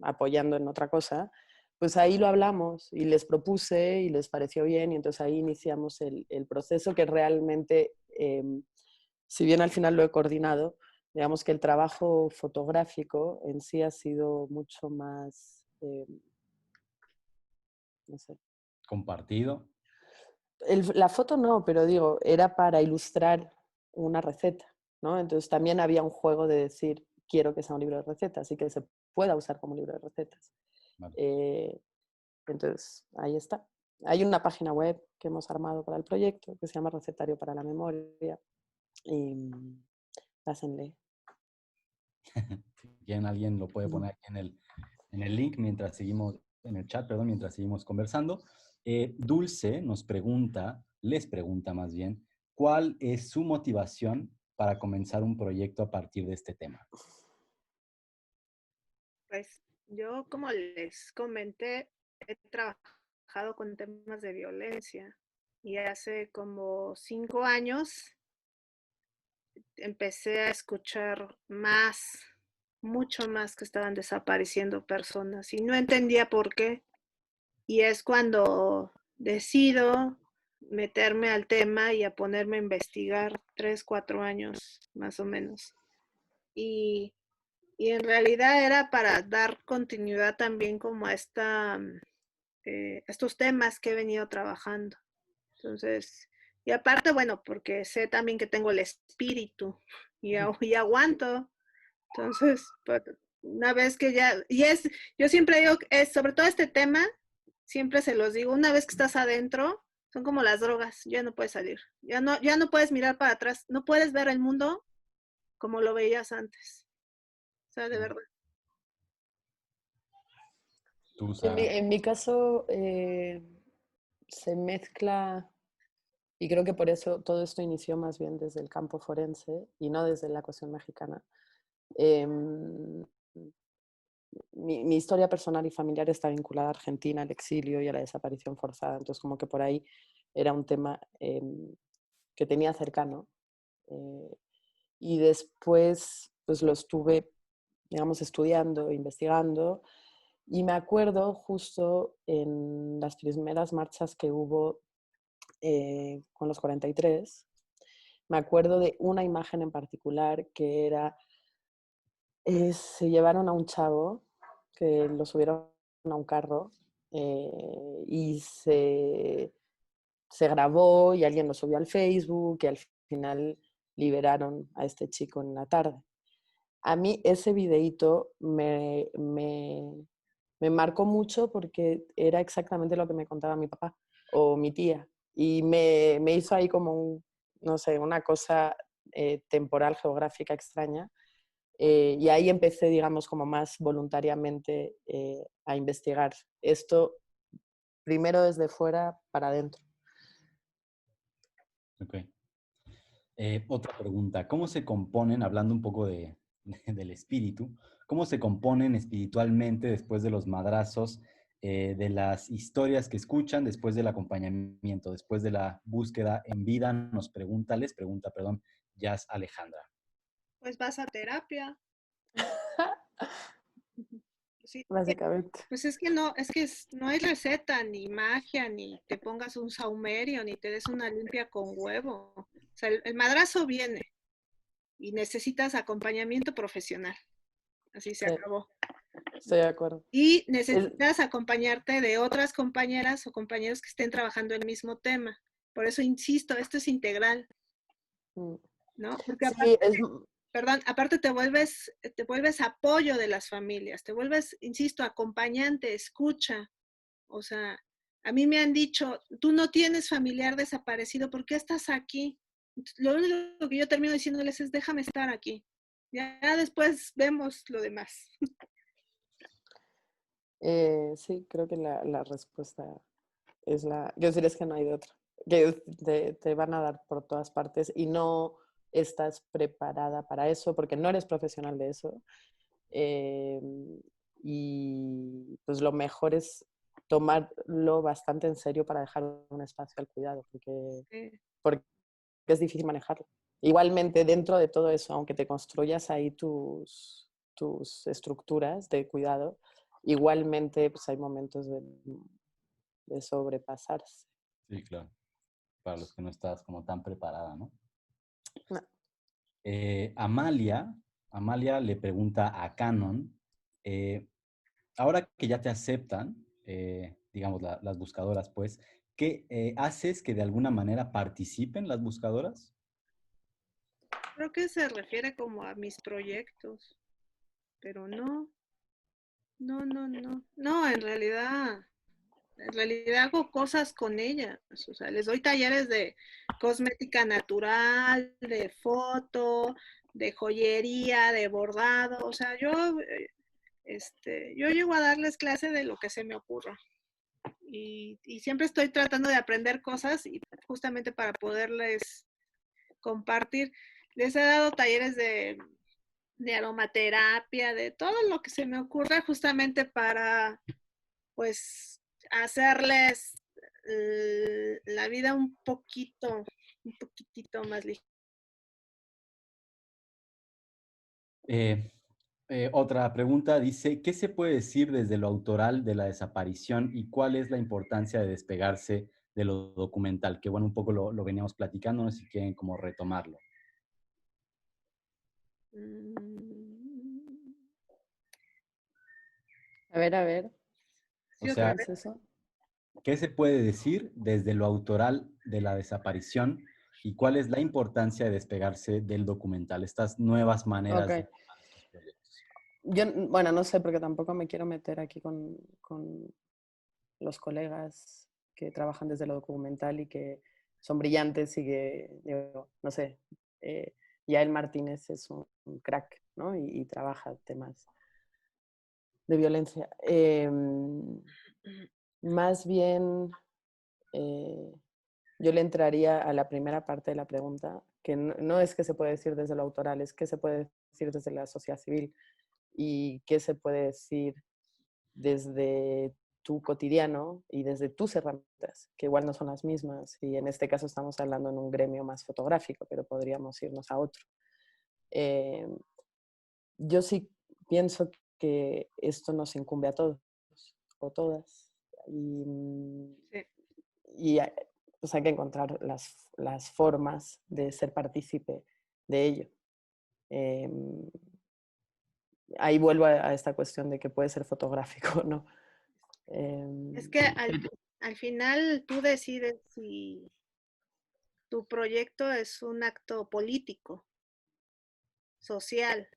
apoyando en otra cosa, pues ahí lo hablamos y les propuse y les pareció bien y entonces ahí iniciamos el proceso que realmente, si bien al final lo he coordinado, digamos que el trabajo fotográfico en sí ha sido mucho más, no sé. Compartido. La foto no, pero digo, era para ilustrar una receta, ¿no? Entonces también había un juego de decir, quiero que sea un libro de recetas y que se pueda usar como libro de recetas. Vale. Entonces, ahí está. Hay una página web que hemos armado para el proyecto que se llama Recetario para la Memoria y pásenle. Si quieren, alguien lo puede poner aquí en el link mientras seguimos, en el chat, perdón, mientras seguimos conversando. Dulce nos pregunta, les pregunta más bien, ¿cuál es su motivación para comenzar un proyecto a partir de este tema? Pues yo, como les comenté, he trabajado con temas de violencia y hace como 5 años empecé a escuchar más, mucho más, que estaban desapareciendo personas y no entendía por qué. Y es cuando decido meterme al tema y a ponerme a investigar 3, 4 años más o menos. Y, y en realidad era para dar continuidad también como a estos temas que he venido trabajando. Entonces, y aparte, bueno, porque sé también que tengo el espíritu y aguanto. Entonces, pues, una vez que ya, yo siempre digo, sobre todo este tema, siempre se los digo, una vez que estás adentro, son como las drogas, ya no puedes salir, ya no puedes mirar para atrás, no puedes ver el mundo como lo veías antes. O sea, de verdad. Tú, Sara. En mi caso, se mezcla, y creo que por eso todo esto inició más bien desde el campo forense y no desde la cuestión mexicana. Mi historia personal y familiar está vinculada a Argentina, al exilio y a la desaparición forzada. Entonces, como que por ahí era un tema que tenía cercano. Y después, pues lo estuve, digamos, estudiando, investigando. Y me acuerdo justo en las primeras marchas que hubo con los 43, me acuerdo de una imagen en particular que era, se llevaron a un chavo que lo subieron a un carro y se grabó y alguien lo subió al Facebook y al final liberaron a este chico en la tarde. A mí ese videíto me marcó mucho porque era exactamente lo que me contaba mi papá o mi tía. Y me hizo ahí como no sé, una cosa temporal, geográfica extraña. Y ahí empecé, digamos, como más voluntariamente a investigar esto, primero desde fuera para adentro. Ok. Otra pregunta, ¿cómo se componen, hablando un poco del espíritu, cómo se componen espiritualmente después de los madrazos, de las historias que escuchan, después del acompañamiento, después de la búsqueda en vida? Les pregunta, perdón, Jazz Alejandra. Pues vas a terapia. Sí, Básicamente. pues no hay receta, ni magia, ni te pongas un saumerio, ni te des una limpia con huevo. O sea, el madrazo viene y necesitas acompañamiento profesional. Así se Sí, acabó. estoy de acuerdo. Y necesitas acompañarte de otras compañeras o compañeros que estén trabajando el mismo tema. Por eso insisto, esto es integral, ¿no? Porque Sí, aparte te vuelves apoyo de las familias, te vuelves, insisto, acompañante, escucha. O sea, a mí me han dicho, tú no tienes familiar desaparecido, ¿por qué estás aquí? Lo único que yo termino diciéndoles es, déjame estar aquí. Ya después vemos lo demás. sí, creo que la respuesta es yo diría es que no hay de otra. Que te van a dar por todas partes y no estás preparada para eso porque no eres profesional de eso. Y pues lo mejor es tomarlo bastante en serio para dejar un espacio al cuidado, porque es difícil manejarlo. Igualmente, dentro de todo eso, aunque te construyas ahí tus estructuras de cuidado, igualmente pues hay momentos de sobrepasarse. Sí, claro. Para los que no estás como tan preparada, ¿no? No. Amalia le pregunta a Canon, ahora que ya te aceptan, digamos, las buscadoras, pues, ¿qué haces que de alguna manera participen las buscadoras? Creo que se refiere como a mis proyectos, pero no, no, no, no. No, en realidad hago cosas con ellas. O sea, les doy talleres de cosmética natural, de foto, de joyería, de bordado. O sea, yo llego a darles clase de lo que se me ocurra. Y siempre estoy tratando de aprender cosas y justamente para poderles compartir. Les he dado talleres de aromaterapia, de todo lo que se me ocurra justamente para, pues, hacerles la vida un poquitito más ligera. Otra pregunta dice, ¿qué se puede decir desde lo autoral de la desaparición y cuál es la importancia de despegarse de lo documental? Que bueno, un poco lo veníamos platicando, no sé si quieren como retomarlo. A ver. O Sí, sea, otra ¿Qué es vez. eso? ¿qué se puede decir desde lo autoral de la desaparición y cuál es la importancia de despegarse del documental? Estas nuevas maneras de Ok. tomar estos proyectos. Yo, bueno, no sé, porque tampoco me quiero meter aquí con los colegas que trabajan desde lo documental y que son brillantes y que, digo, no sé, Yael Martínez es un crack, ¿no? Y trabaja temas de violencia. Más bien, yo le entraría a la primera parte de la pregunta, que no es que se puede decir desde lo autoral, es que se puede decir desde la sociedad civil y qué se puede decir desde tu cotidiano y desde tus herramientas, que igual no son las mismas. Y en este caso estamos hablando en un gremio más fotográfico, pero podríamos irnos a otro. Yo sí pienso que esto nos incumbe a todos o todas. Sí. Y pues hay que encontrar las formas de ser partícipe de ello. Ahí vuelvo a esta cuestión de que puede ser fotográfico, ¿no? Es que al final tú decides si tu proyecto es un acto político, social.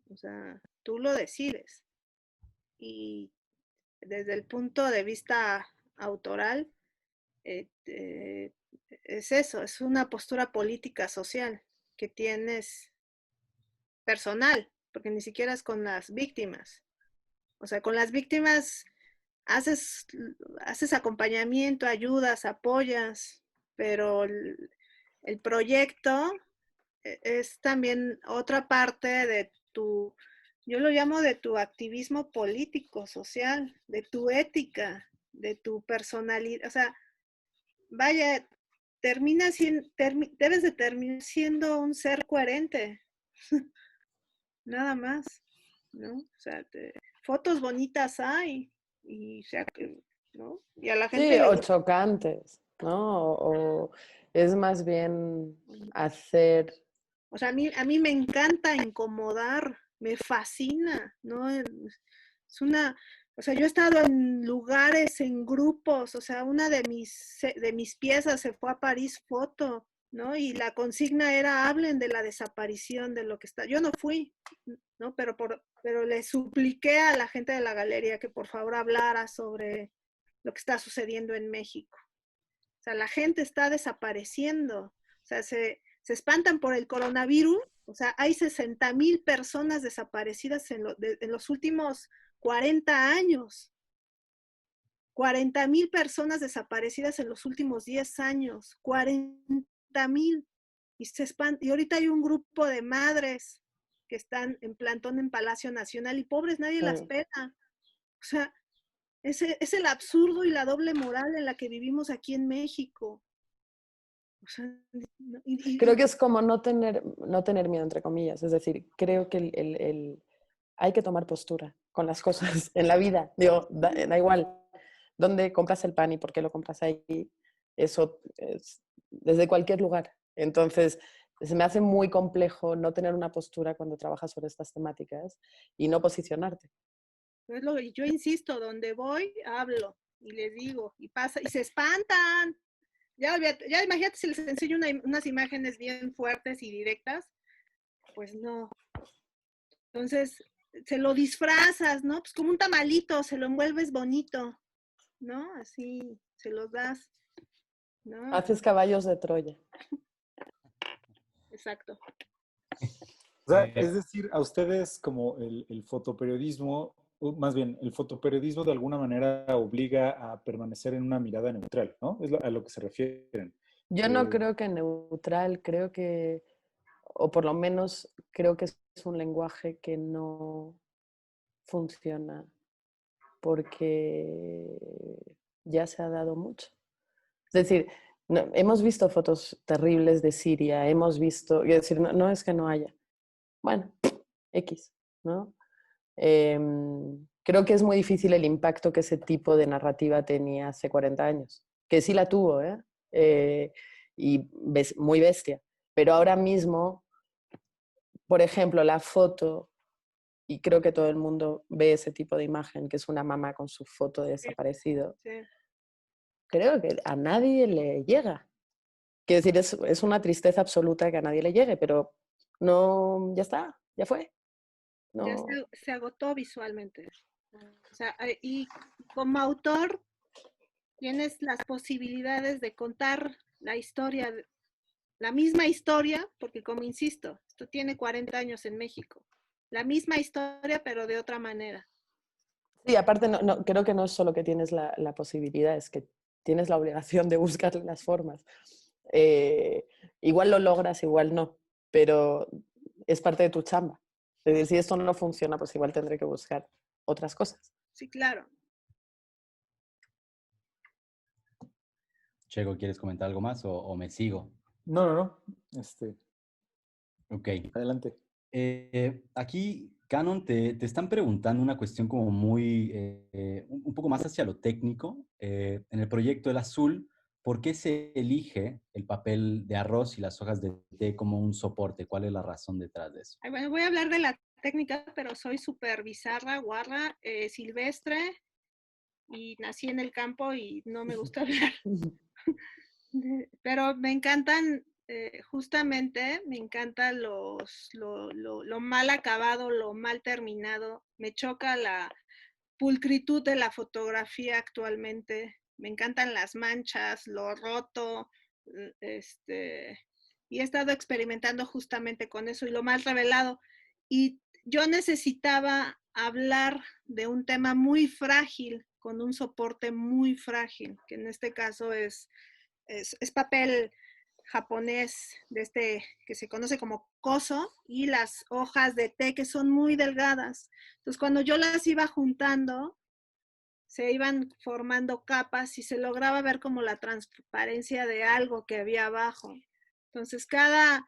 O sea, tú lo decides. Y desde el punto de vista autoral, es eso, es una postura política social que tienes personal, porque ni siquiera es con las víctimas. O sea, con las víctimas haces, haces acompañamiento, ayudas, apoyas, pero el proyecto es también otra parte de tu, yo lo llamo de tu activismo político, social, de tu ética, de tu personalidad. O sea, vaya, debes de terminar siendo un ser coherente, nada más, ¿no? O sea, fotos bonitas hay, y, ¿no? Y a la gente Sí, le o gusta. chocantes, ¿no? O es más bien hacer... O sea, a mí me encanta incomodar, me fascina, ¿no? Es una, o sea, yo he estado en lugares, en grupos, o sea, una de mis piezas se fue a París Foto, ¿no? Y la consigna era, hablen de la desaparición de lo que está. Yo no fui, ¿no? Pero le supliqué a la gente de la galería que por favor hablara sobre lo que está sucediendo en México. O sea, la gente está desapareciendo. O sea, se espantan por el coronavirus. O sea, hay 60,000 personas desaparecidas en los últimos 40 años. 40,000 personas desaparecidas en los últimos 10 años. 40,000. Y ahorita hay un grupo de madres que están en plantón en Palacio Nacional y pobres, nadie las pela. O sea, es el absurdo y la doble moral en la que vivimos aquí en México. O sea, Creo que es como no tener miedo, entre comillas. Es decir, creo que hay que tomar postura con las cosas en la vida. Digo, da igual dónde compras el pan y por qué lo compras ahí. Eso es desde cualquier lugar. Entonces, se me hace muy complejo no tener una postura cuando trabajas sobre estas temáticas y no posicionarte. yo insisto, donde voy, hablo. y les digo, y pasa, y se espantan. Ya, ya imagínate si les enseño unas imágenes bien fuertes y directas, pues no. Entonces, se lo disfrazas, ¿no? Pues como un tamalito, se lo envuelves bonito, ¿no? Así, se los das, ¿no? Haces caballos de Troya. Exacto. O sea, es decir, a ustedes como el fotoperiodismo, o más bien, el fotoperiodismo de alguna manera obliga a permanecer en una mirada neutral, ¿no? Es a lo que se refieren. Yo no creo que neutral, creo que, o por lo menos creo que es un lenguaje que no funciona porque ya se ha dado mucho. Es decir, hemos visto fotos terribles de Siria, hemos visto, es decir, no es que no haya. Bueno, X, ¿no? Creo que es muy difícil el impacto que ese tipo de narrativa tenía hace 40 años, que sí la tuvo, y muy bestia. Pero ahora mismo, por ejemplo, la foto, y creo que todo el mundo ve ese tipo de imagen, que es una mamá con su foto de desaparecido, Sí. creo que a nadie le llega. Quiero decir, es una tristeza absoluta que a nadie le llegue, pero no, ya está, ya fue. No. Ya se agotó visualmente. O sea, y como autor tienes las posibilidades de contar la historia, la misma historia, porque como insisto, esto tiene 40 años en México. La misma historia, pero de otra manera. Sí, aparte creo que no es solo que tienes la posibilidad, es que tienes la obligación de buscar las formas. Igual lo logras, igual no, pero es parte de tu chamba. Es decir, si esto no funciona, pues igual tendré que buscar otras cosas. Sí, claro. Checo, ¿quieres comentar algo más o me sigo? No. Ok. Adelante. Aquí, Canon, te están preguntando una cuestión como muy, un poco más hacia lo técnico. En el proyecto El Azul, ¿por qué se elige el papel de arroz y las hojas de té como un soporte? ¿Cuál es la razón detrás de eso? Ay, bueno, voy a hablar de la técnica, pero soy súper bizarra, guarra, silvestre, y nací en el campo y no me gusta hablar. Pero me encantan, justamente, me encanta lo mal acabado, lo mal terminado. Me choca la pulcritud de la fotografía actualmente. Me encantan las manchas, lo roto, y he estado experimentando justamente con eso y lo mal revelado. Y yo necesitaba hablar de un tema muy frágil, con un soporte muy frágil, que en este caso es papel japonés de este que se conoce como koso, y las hojas de té que son muy delgadas. Entonces cuando yo las iba juntando, se iban formando capas y se lograba ver como la transparencia de algo que había abajo. Entonces cada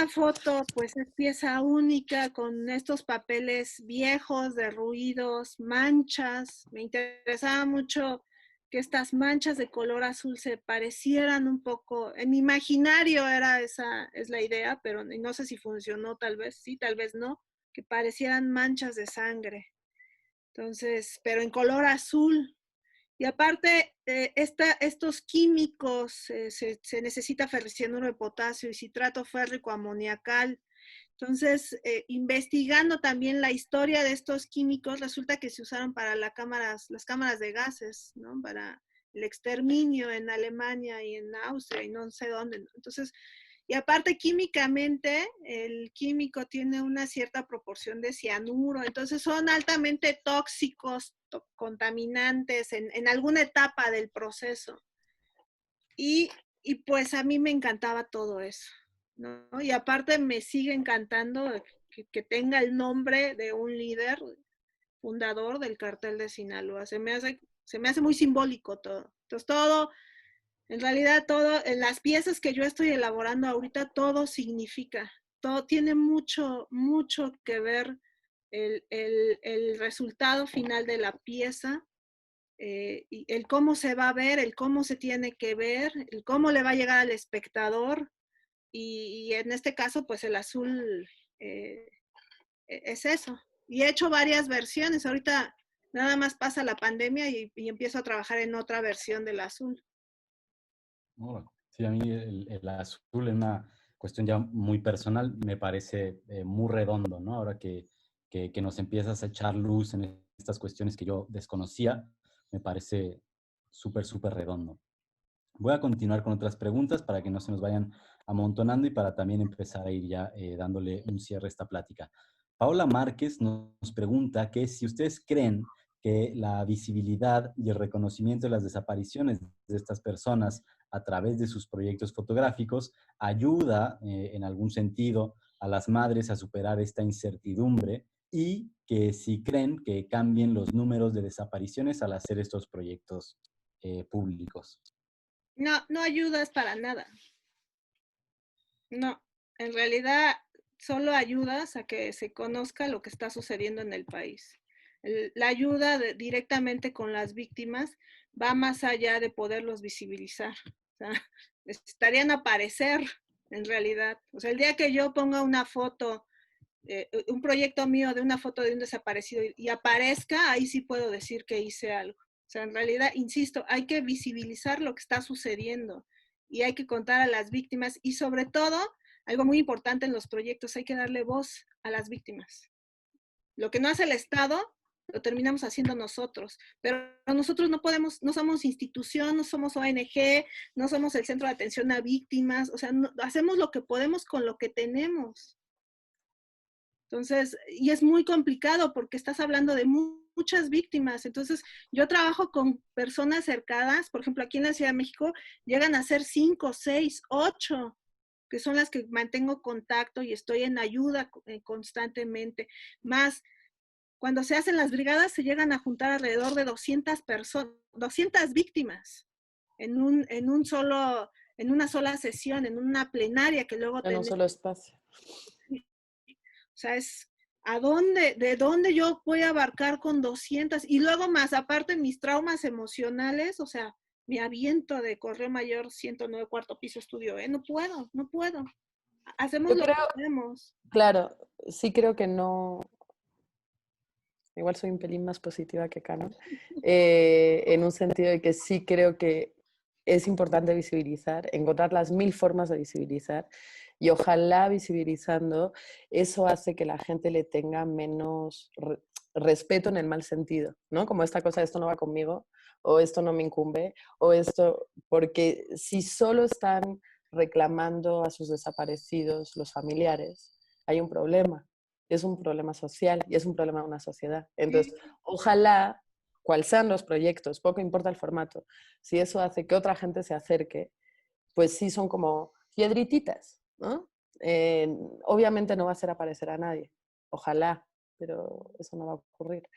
foto pues es pieza única con estos papeles viejos, derruidos, manchas. Me interesaba mucho que estas manchas de color azul se parecieran un poco, en mi imaginario es la idea, pero no sé si funcionó, tal vez sí, tal vez no, que parecieran manchas de sangre. Entonces, pero en color azul. Y aparte, estos químicos, se necesita ferricianuro de potasio y citrato férrico amoniacal. Entonces, investigando también la historia de estos químicos, resulta que se usaron para las cámaras de gases, ¿no? Para el exterminio en Alemania y en Austria y no sé dónde, ¿no? Entonces, y aparte químicamente, el químico tiene una cierta proporción de cianuro, entonces son altamente tóxicos, contaminantes en alguna etapa del proceso. Y pues a mí me encantaba todo eso, ¿no? Y aparte me sigue encantando que tenga el nombre de un líder fundador del cartel de Sinaloa. Se me hace muy simbólico todo. Entonces todo, en realidad todo, en las piezas que yo estoy elaborando ahorita, todo significa, todo tiene mucho que ver el resultado final de la pieza, y el cómo se va a ver, el cómo se tiene que ver, el cómo le va a llegar al espectador, y en este caso, pues el azul es eso. Y he hecho varias versiones. Ahorita Nada más pasa la pandemia y empiezo a trabajar en otra versión del azul. Sí, a mí el azul es una cuestión ya muy personal, me parece muy redondo, ¿no? Ahora que nos empiezas a echar luz en estas cuestiones que yo desconocía, me parece súper, súper redondo. Voy a continuar con otras preguntas para que no se nos vayan amontonando y para también empezar a ir ya dándole un cierre a esta plática. Paola Márquez nos pregunta que si ustedes creen que la visibilidad y el reconocimiento de las desapariciones de estas personas a través de sus proyectos fotográficos ayuda en algún sentido a las madres a superar esta incertidumbre y que si creen que cambien los números de desapariciones al hacer estos proyectos públicos. No, no ayudas para nada. No, en realidad solo ayudas a que se conozca lo que está sucediendo en el país. La ayuda directamente con las víctimas va más allá de poderlos visibilizar. O sea, necesitarían aparecer en realidad. O sea, el día que yo ponga una foto, un proyecto mío de una foto de un desaparecido y aparezca, ahí sí puedo decir que hice algo. O sea, en realidad, insisto, hay que visibilizar lo que está sucediendo y hay que contar a las víctimas y sobre todo, algo muy importante en los proyectos, hay que darle voz a las víctimas. Lo que no hace el Estado, lo terminamos haciendo nosotros, pero nosotros no podemos, no somos institución, no somos ONG, no somos el centro de atención a víctimas, o sea, no, hacemos lo que podemos con lo que tenemos. Entonces, y es muy complicado porque estás hablando de muchas víctimas. Entonces, yo trabajo con personas cercanas, por ejemplo, aquí en la Ciudad de México, llegan a ser 5, 6, 8, que son las que mantengo contacto y estoy en ayuda constantemente. Más, cuando se hacen las brigadas, se llegan a juntar alrededor de 200 personas, 200 víctimas en una sola sesión, en una plenaria que luego En un solo espacio. O sea, de dónde yo voy a abarcar con 200 y luego más aparte mis traumas emocionales, o sea, me aviento de Correo Mayor 109 cuarto piso estudio, no puedo. Hacemos lo que podemos. Claro, sí creo que no, igual soy un pelín más positiva que Canon, en un sentido de que sí creo que es importante visibilizar, encontrar las 1000 formas de visibilizar y ojalá visibilizando eso hace que la gente le tenga menos respeto en el mal sentido, ¿no? Como esta cosa, esto no va conmigo, o esto no me incumbe, o esto, porque si solo están reclamando a sus desaparecidos los familiares, hay un problema. Es un problema social y es un problema de una sociedad. Entonces, ojalá, cuáles sean los proyectos, poco importa el formato, si eso hace que otra gente se acerque, pues sí son como piedrititas, ¿no? Obviamente no va a hacer aparecer a nadie, ojalá, pero eso no va a ocurrir.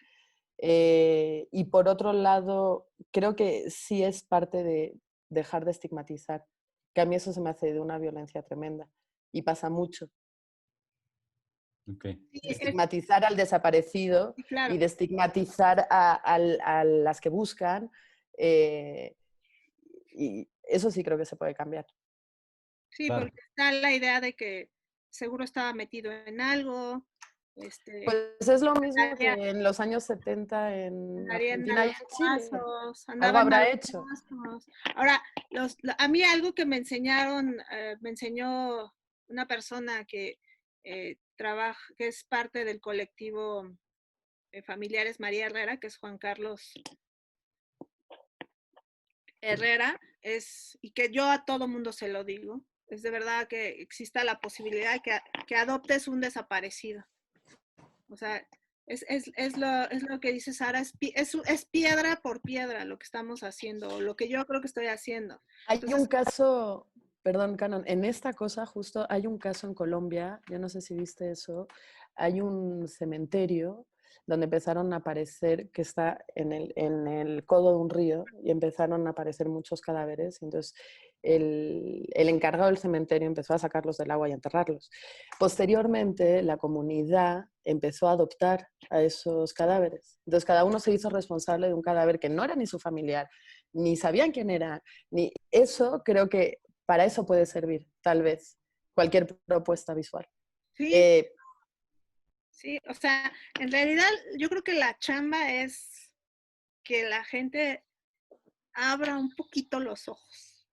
Y por otro lado, creo que sí es parte de dejar de estigmatizar, que a mí eso se me hace de una violencia tremenda y pasa mucho. Okay. Sí, De estigmatizar al desaparecido claro. y de estigmatizar a las que buscan. Y eso sí creo que se puede cambiar. Sí, Claro. porque está la idea de que seguro estaba metido en algo. Pues es lo mismo que en los años 70 en Argentina y en Chile. Algo habrá hecho. Ahora, a mí algo que me enseñó una persona que trabaja, que es parte del colectivo Familiares María Herrera, que es Juan Carlos Herrera, y que yo a todo mundo se lo digo, es de verdad que exista la posibilidad de que adoptes un desaparecido. O sea, es lo que dice Sara, es piedra por piedra lo que estamos haciendo, lo que yo creo que estoy haciendo. Hay un caso, perdón, Canon, en esta cosa justo hay un caso en Colombia, yo no sé si viste eso, hay un cementerio donde empezaron a aparecer, que está en el codo de un río, y empezaron a aparecer muchos cadáveres, y entonces el encargado del cementerio empezó a sacarlos del agua y a enterrarlos. Posteriormente, la comunidad empezó a adoptar a esos cadáveres. Entonces, cada uno se hizo responsable de un cadáver que no era ni su familiar, ni sabían quién era, ni eso creo que para eso puede servir, tal vez, cualquier propuesta visual. Sí, sí, o sea, en realidad yo creo que la chamba es que la gente abra un poquito los ojos.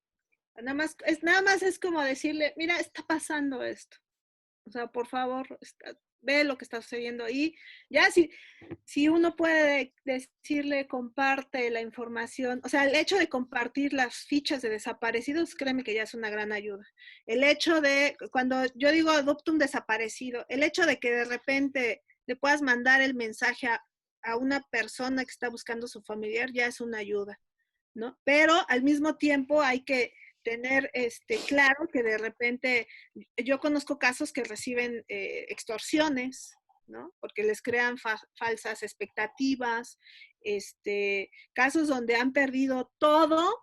Nada más es como decirle, mira, está pasando esto. O sea, por favor, ve lo que está sucediendo. Y ya si uno puede decirle, comparte la información, o sea, el hecho de compartir las fichas de desaparecidos, créeme que ya es una gran ayuda. El hecho de, cuando yo digo adopta un desaparecido, el hecho de que de repente le puedas mandar el mensaje a una persona que está buscando su familiar, ya es una ayuda, ¿no? Pero al mismo tiempo hay que tener claro que de repente yo conozco casos que reciben extorsiones, ¿no? Porque les crean falsas expectativas, casos donde han perdido todo,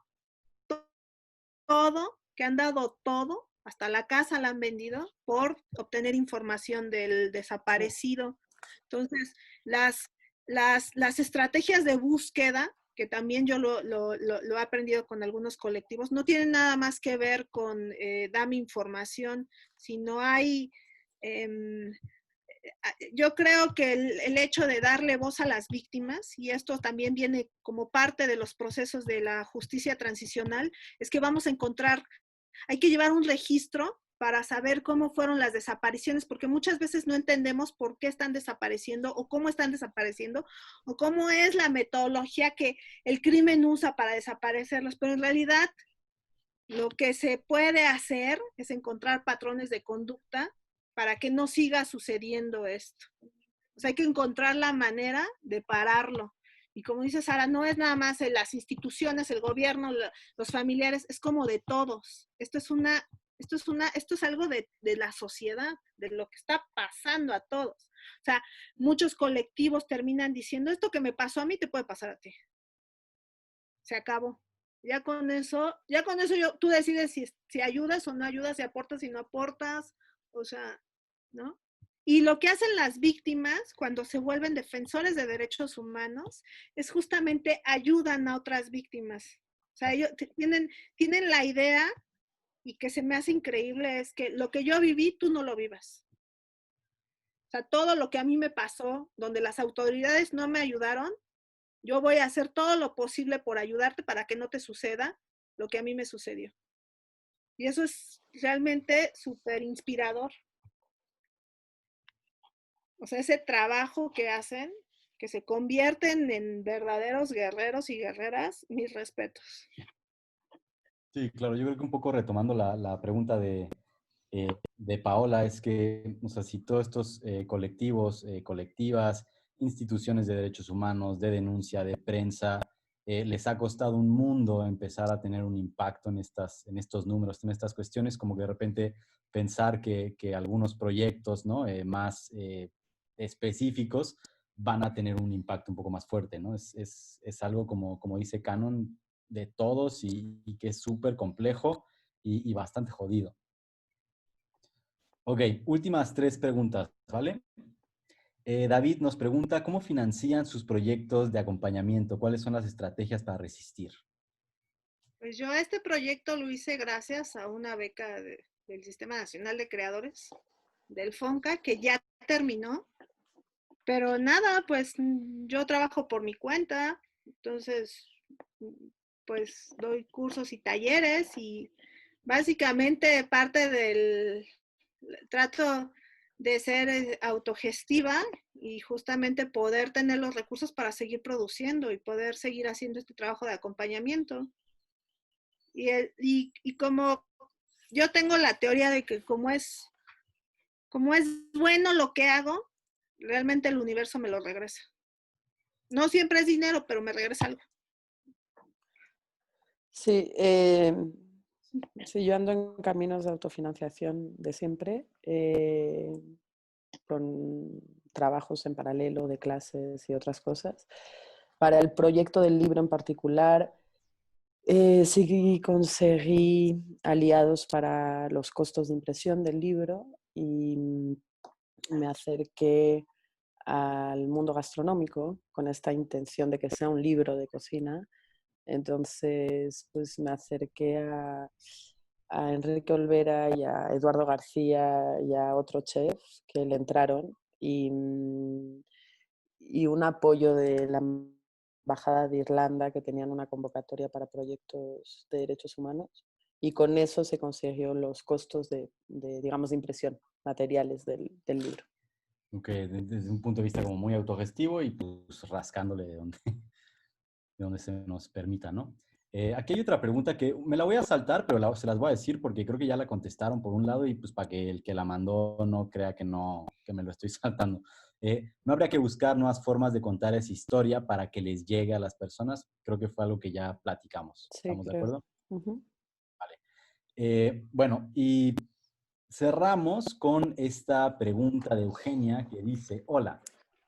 que han dado todo, hasta la casa la han vendido por obtener información del desaparecido. Entonces, las estrategias de búsqueda, que también yo lo he aprendido con algunos colectivos, no tienen nada más que ver con dame información, sino hay, yo creo que el hecho de darle voz a las víctimas, y esto también viene como parte de los procesos de la justicia transicional, es que vamos a encontrar, hay que llevar un registro para saber cómo fueron las desapariciones, porque muchas veces no entendemos por qué están desapareciendo o cómo están desapareciendo o cómo es la metodología que el crimen usa para desaparecerlos, pero en realidad lo que se puede hacer es encontrar patrones de conducta para que no siga sucediendo esto. O sea, hay que encontrar la manera de pararlo. Y como dice Sara, no es nada más en las instituciones, el gobierno, los familiares, es como de todos. Esto es algo de la sociedad, de lo que está pasando a todos. O sea, muchos colectivos terminan diciendo, esto que me pasó a mí te puede pasar a ti. Se acabó. Ya con eso tú decides si ayudas o no ayudas, si aportas, si no aportas, o sea, ¿no? Y lo que hacen las víctimas cuando se vuelven defensores de derechos humanos es justamente ayudan a otras víctimas. O sea, ellos tienen la idea, y que se me hace increíble, es que lo que yo viví, tú no lo vivas. O sea, todo lo que a mí me pasó, donde las autoridades no me ayudaron, yo voy a hacer todo lo posible por ayudarte para que no te suceda lo que a mí me sucedió. Y eso es realmente súper inspirador. O sea, ese trabajo que hacen, que se convierten en verdaderos guerreros y guerreras, mis respetos. Sí, claro, yo creo que un poco retomando la pregunta de Paola, es que, o sea, si todos estos colectivos, colectivas, instituciones de derechos humanos, de denuncia, de prensa, les ha costado un mundo empezar a tener un impacto en estos números, en estas cuestiones, como que de repente pensar que algunos proyectos, ¿no? Más específicos van a tener un impacto un poco más fuerte, ¿no? Es algo como dice Canon, de todos y que es súper complejo y bastante jodido. Ok, últimas 3 preguntas, ¿vale? David nos pregunta, ¿cómo financian sus proyectos de acompañamiento? ¿Cuáles son las estrategias para resistir? Pues yo este proyecto lo hice gracias a una beca del Sistema Nacional de Creadores, del FONCA, que ya terminó. Pero nada, pues yo trabajo por mi cuenta, entonces pues doy cursos y talleres y básicamente parte del trato de ser autogestiva y justamente poder tener los recursos para seguir produciendo y poder seguir haciendo este trabajo de acompañamiento. Y como yo tengo la teoría de que como es bueno lo que hago, realmente el universo me lo regresa. No siempre es dinero, pero me regresa algo. Sí, sí, yo ando en caminos de autofinanciación de siempre, con trabajos en paralelo de clases y otras cosas. Para el proyecto del libro en particular, sí conseguí aliados para los costos de impresión del libro y me acerqué al mundo gastronómico con esta intención de que sea un libro de cocina. Entonces, pues me acerqué a Enrique Olvera y a Eduardo García y a otro chef que le entraron y un apoyo de la embajada de Irlanda que tenían una convocatoria para proyectos de derechos humanos y con eso se consiguió los costos digamos, de impresión, materiales del libro. Ok, desde un punto de vista como muy autogestivo y pues rascándole de donde se nos permita, ¿no? Aquí hay otra pregunta que me la voy a saltar, pero se las voy a decir porque creo que ya la contestaron por un lado y pues para que el que la mandó no crea que me lo estoy saltando. No habría que buscar nuevas formas de contar esa historia para que les llegue a las personas. Creo que fue algo que ya platicamos. Sí, ¿Estamos de creo. acuerdo? Uh-huh. Bueno, y cerramos con esta pregunta de Eugenia que dice, hola,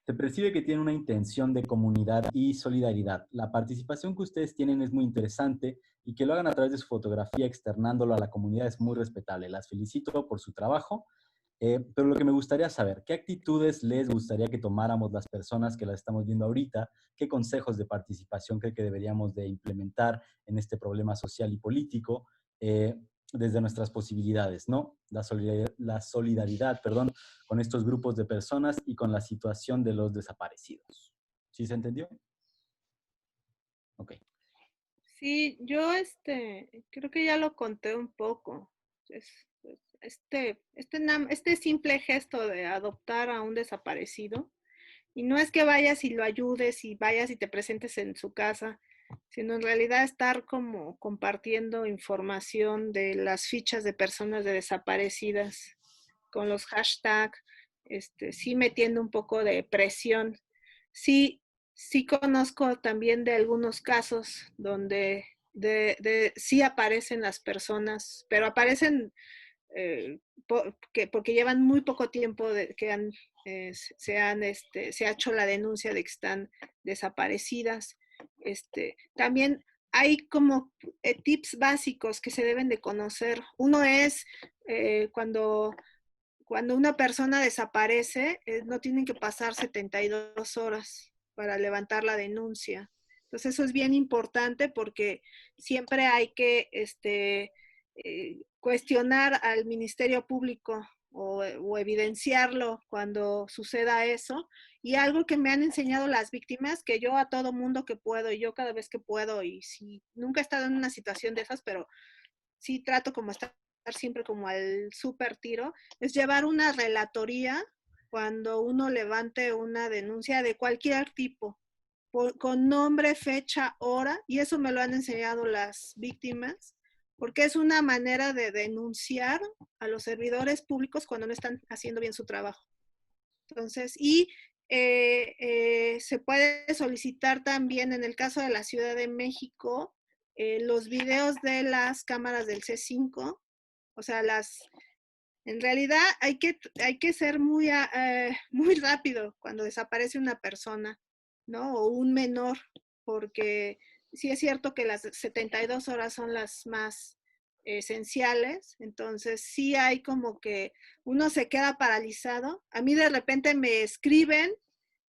se percibe que tiene una intención de comunidad y solidaridad. La participación que ustedes tienen es muy interesante y que lo hagan a través de su fotografía externándolo a la comunidad es muy respetable. Las felicito por su trabajo, pero lo que me gustaría saber, ¿qué actitudes les gustaría que tomáramos las personas que las estamos viendo ahorita? ¿Qué consejos de participación cree que deberíamos de implementar en este problema social y político? Desde nuestras posibilidades, ¿no? La solidaridad, perdón, con estos grupos de personas y con la situación de los desaparecidos. ¿Sí se entendió? Ok. Sí, yo creo que ya lo conté un poco. Este simple gesto de adoptar a un desaparecido, y no es que vayas y lo ayudes y vayas y te presentes en su casa, sino en realidad estar como compartiendo información de las fichas de personas desaparecidas con los hashtags, sí metiendo un poco de presión. Sí, sí conozco también de algunos casos donde sí aparecen las personas, pero aparecen porque llevan muy poco tiempo que se ha hecho la denuncia de que están desaparecidas. También hay como tips básicos que se deben de conocer. Uno es cuando una persona desaparece, no tienen que pasar 72 horas para levantar la denuncia. Entonces eso es bien importante porque siempre hay que cuestionar al Ministerio Público o evidenciarlo cuando suceda eso. Y algo que me han enseñado las víctimas, que yo a todo mundo que puedo, y yo cada vez que puedo, y si nunca he estado en una situación de esas, pero sí trato como estar siempre como al súper tiro, es llevar una relatoría cuando uno levante una denuncia de cualquier tipo, con nombre, fecha, hora, y eso me lo han enseñado las víctimas, porque es una manera de denunciar a los servidores públicos cuando no están haciendo bien su trabajo. Entonces, se puede solicitar también, en el caso de la Ciudad de México, los videos de las cámaras del C5, o sea, en realidad hay que ser muy rápido cuando desaparece una persona, ¿no? O un menor, porque sí es cierto que las 72 horas son las más esenciales, entonces sí hay como que uno se queda paralizado. A mí de repente me escriben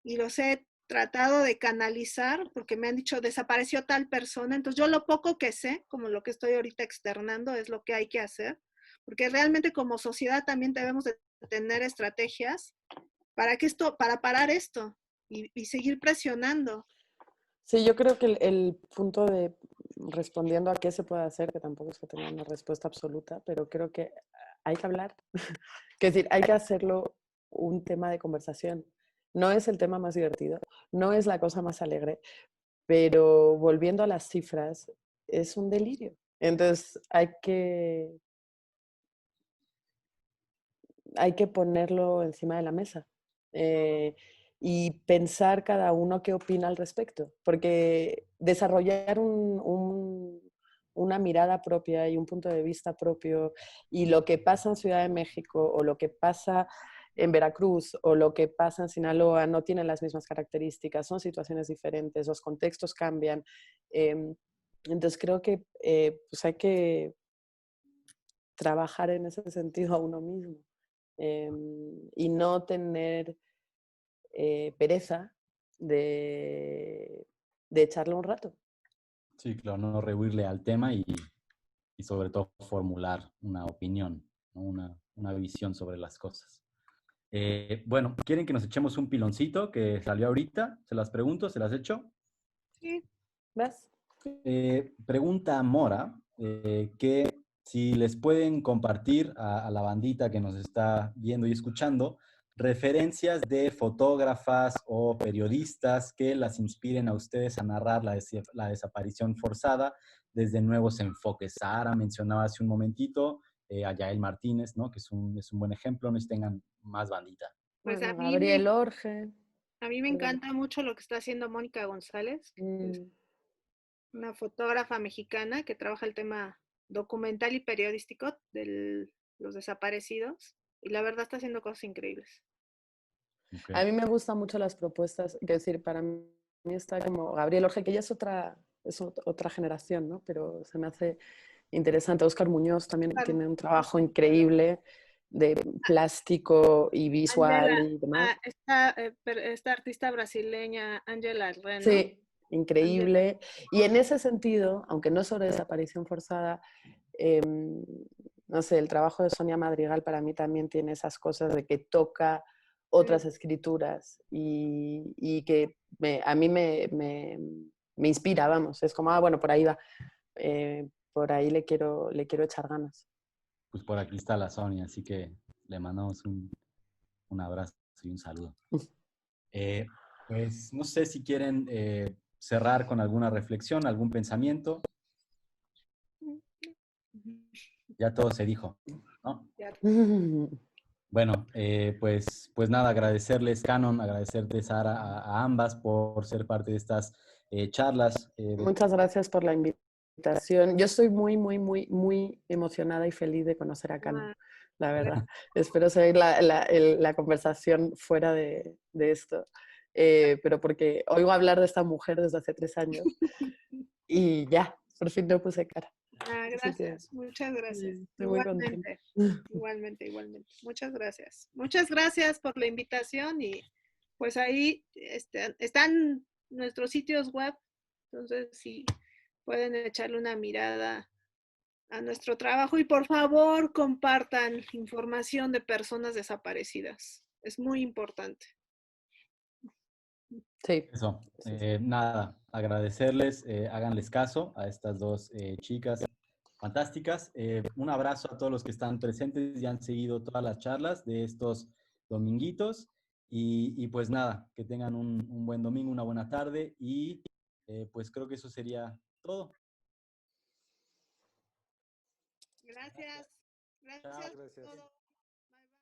y los he tratado de canalizar porque me han dicho desapareció tal persona, entonces yo lo poco que sé, como lo que estoy ahorita externando, es lo que hay que hacer, porque realmente como sociedad también debemos de tener estrategias para parar esto y seguir presionando. Sí, yo creo que el punto de respondiendo a qué se puede hacer, que tampoco es que tenga una respuesta absoluta, pero creo que hay que hablar. Es decir, hay que hacerlo un tema de conversación. No es el tema más divertido, no es la cosa más alegre, pero volviendo a las cifras, es un delirio. Entonces hay que ponerlo encima de la mesa y pensar cada uno qué opina al respecto, porque desarrollar una mirada propia y un punto de vista propio y lo que pasa en Ciudad de México o lo que pasa en Veracruz o lo que pasa en Sinaloa no tienen las mismas características, son situaciones diferentes, los contextos cambian. Entonces creo que pues hay que trabajar en ese sentido a uno mismo y no tener pereza de echarle un rato. Sí, claro, no rehuirle al tema y sobre todo formular una opinión, ¿no? Una visión sobre las cosas. Bueno, ¿quieren que nos echemos un piloncito que salió ahorita? ¿Se las pregunto? ¿Se las echo? Sí. ¿Ves? Pregunta Mora, que si les pueden compartir a la bandita que nos está viendo y escuchando referencias de fotógrafas o periodistas que las inspiren a ustedes a narrar la desaparición forzada desde nuevos enfoques. Sara mencionaba hace un momentito a Yael Martínez, ¿no? Que es un buen ejemplo, no es tengan más bandita. Pues Bueno, Gabriel Orge. a mí me encanta mucho lo que está haciendo Mónica González, que es una fotógrafa mexicana que trabaja el tema documental y periodístico de los desaparecidos. Y la verdad está haciendo cosas increíbles. Okay. A mí me gustan mucho las propuestas, es decir, para mí está como Gabriel Orge, que ya es otra generación, ¿no? Pero se me hace interesante. Óscar Muñoz también tiene un trabajo increíble de plástico y visual Angela, y demás. esta artista brasileña, Angela Reno. Sí, increíble. Y en ese sentido, aunque no sobre desaparición forzada, no sé, el trabajo de Sonia Madrigal para mí también tiene esas cosas de que toca otras escrituras y que a mí me inspira, vamos. Es como, bueno, por ahí va. Por ahí le quiero echar ganas. Pues por aquí está la Sonia, así que le mandamos un abrazo y un saludo. Pues no sé si quieren cerrar con alguna reflexión, algún pensamiento. Ya todo se dijo, ¿no? Bueno, pues nada, agradecerles, Canon, agradecerte, Sara, a ambas por ser parte de estas charlas. Muchas gracias por la invitación. Yo estoy muy, muy, muy, muy emocionada y feliz de conocer a Canon, la verdad. Espero seguir la conversación fuera de esto, pero porque oigo hablar de esta mujer desde hace 3 años y ya, por fin no puse cara. Gracias, muchas gracias. Estoy muy contenta. Igualmente. Muchas gracias. Muchas gracias por la invitación y pues ahí están nuestros sitios web, entonces si pueden echarle una mirada a nuestro trabajo y por favor compartan información de personas desaparecidas. Es muy importante. Sí. Eso, nada, agradecerles, háganles caso a estas dos chicas fantásticas. Un abrazo a todos los que están presentes y han seguido todas las charlas de estos dominguitos. Y pues nada, que tengan un buen domingo, una buena tarde y pues creo que eso sería todo. Gracias. Gracias. Gracias.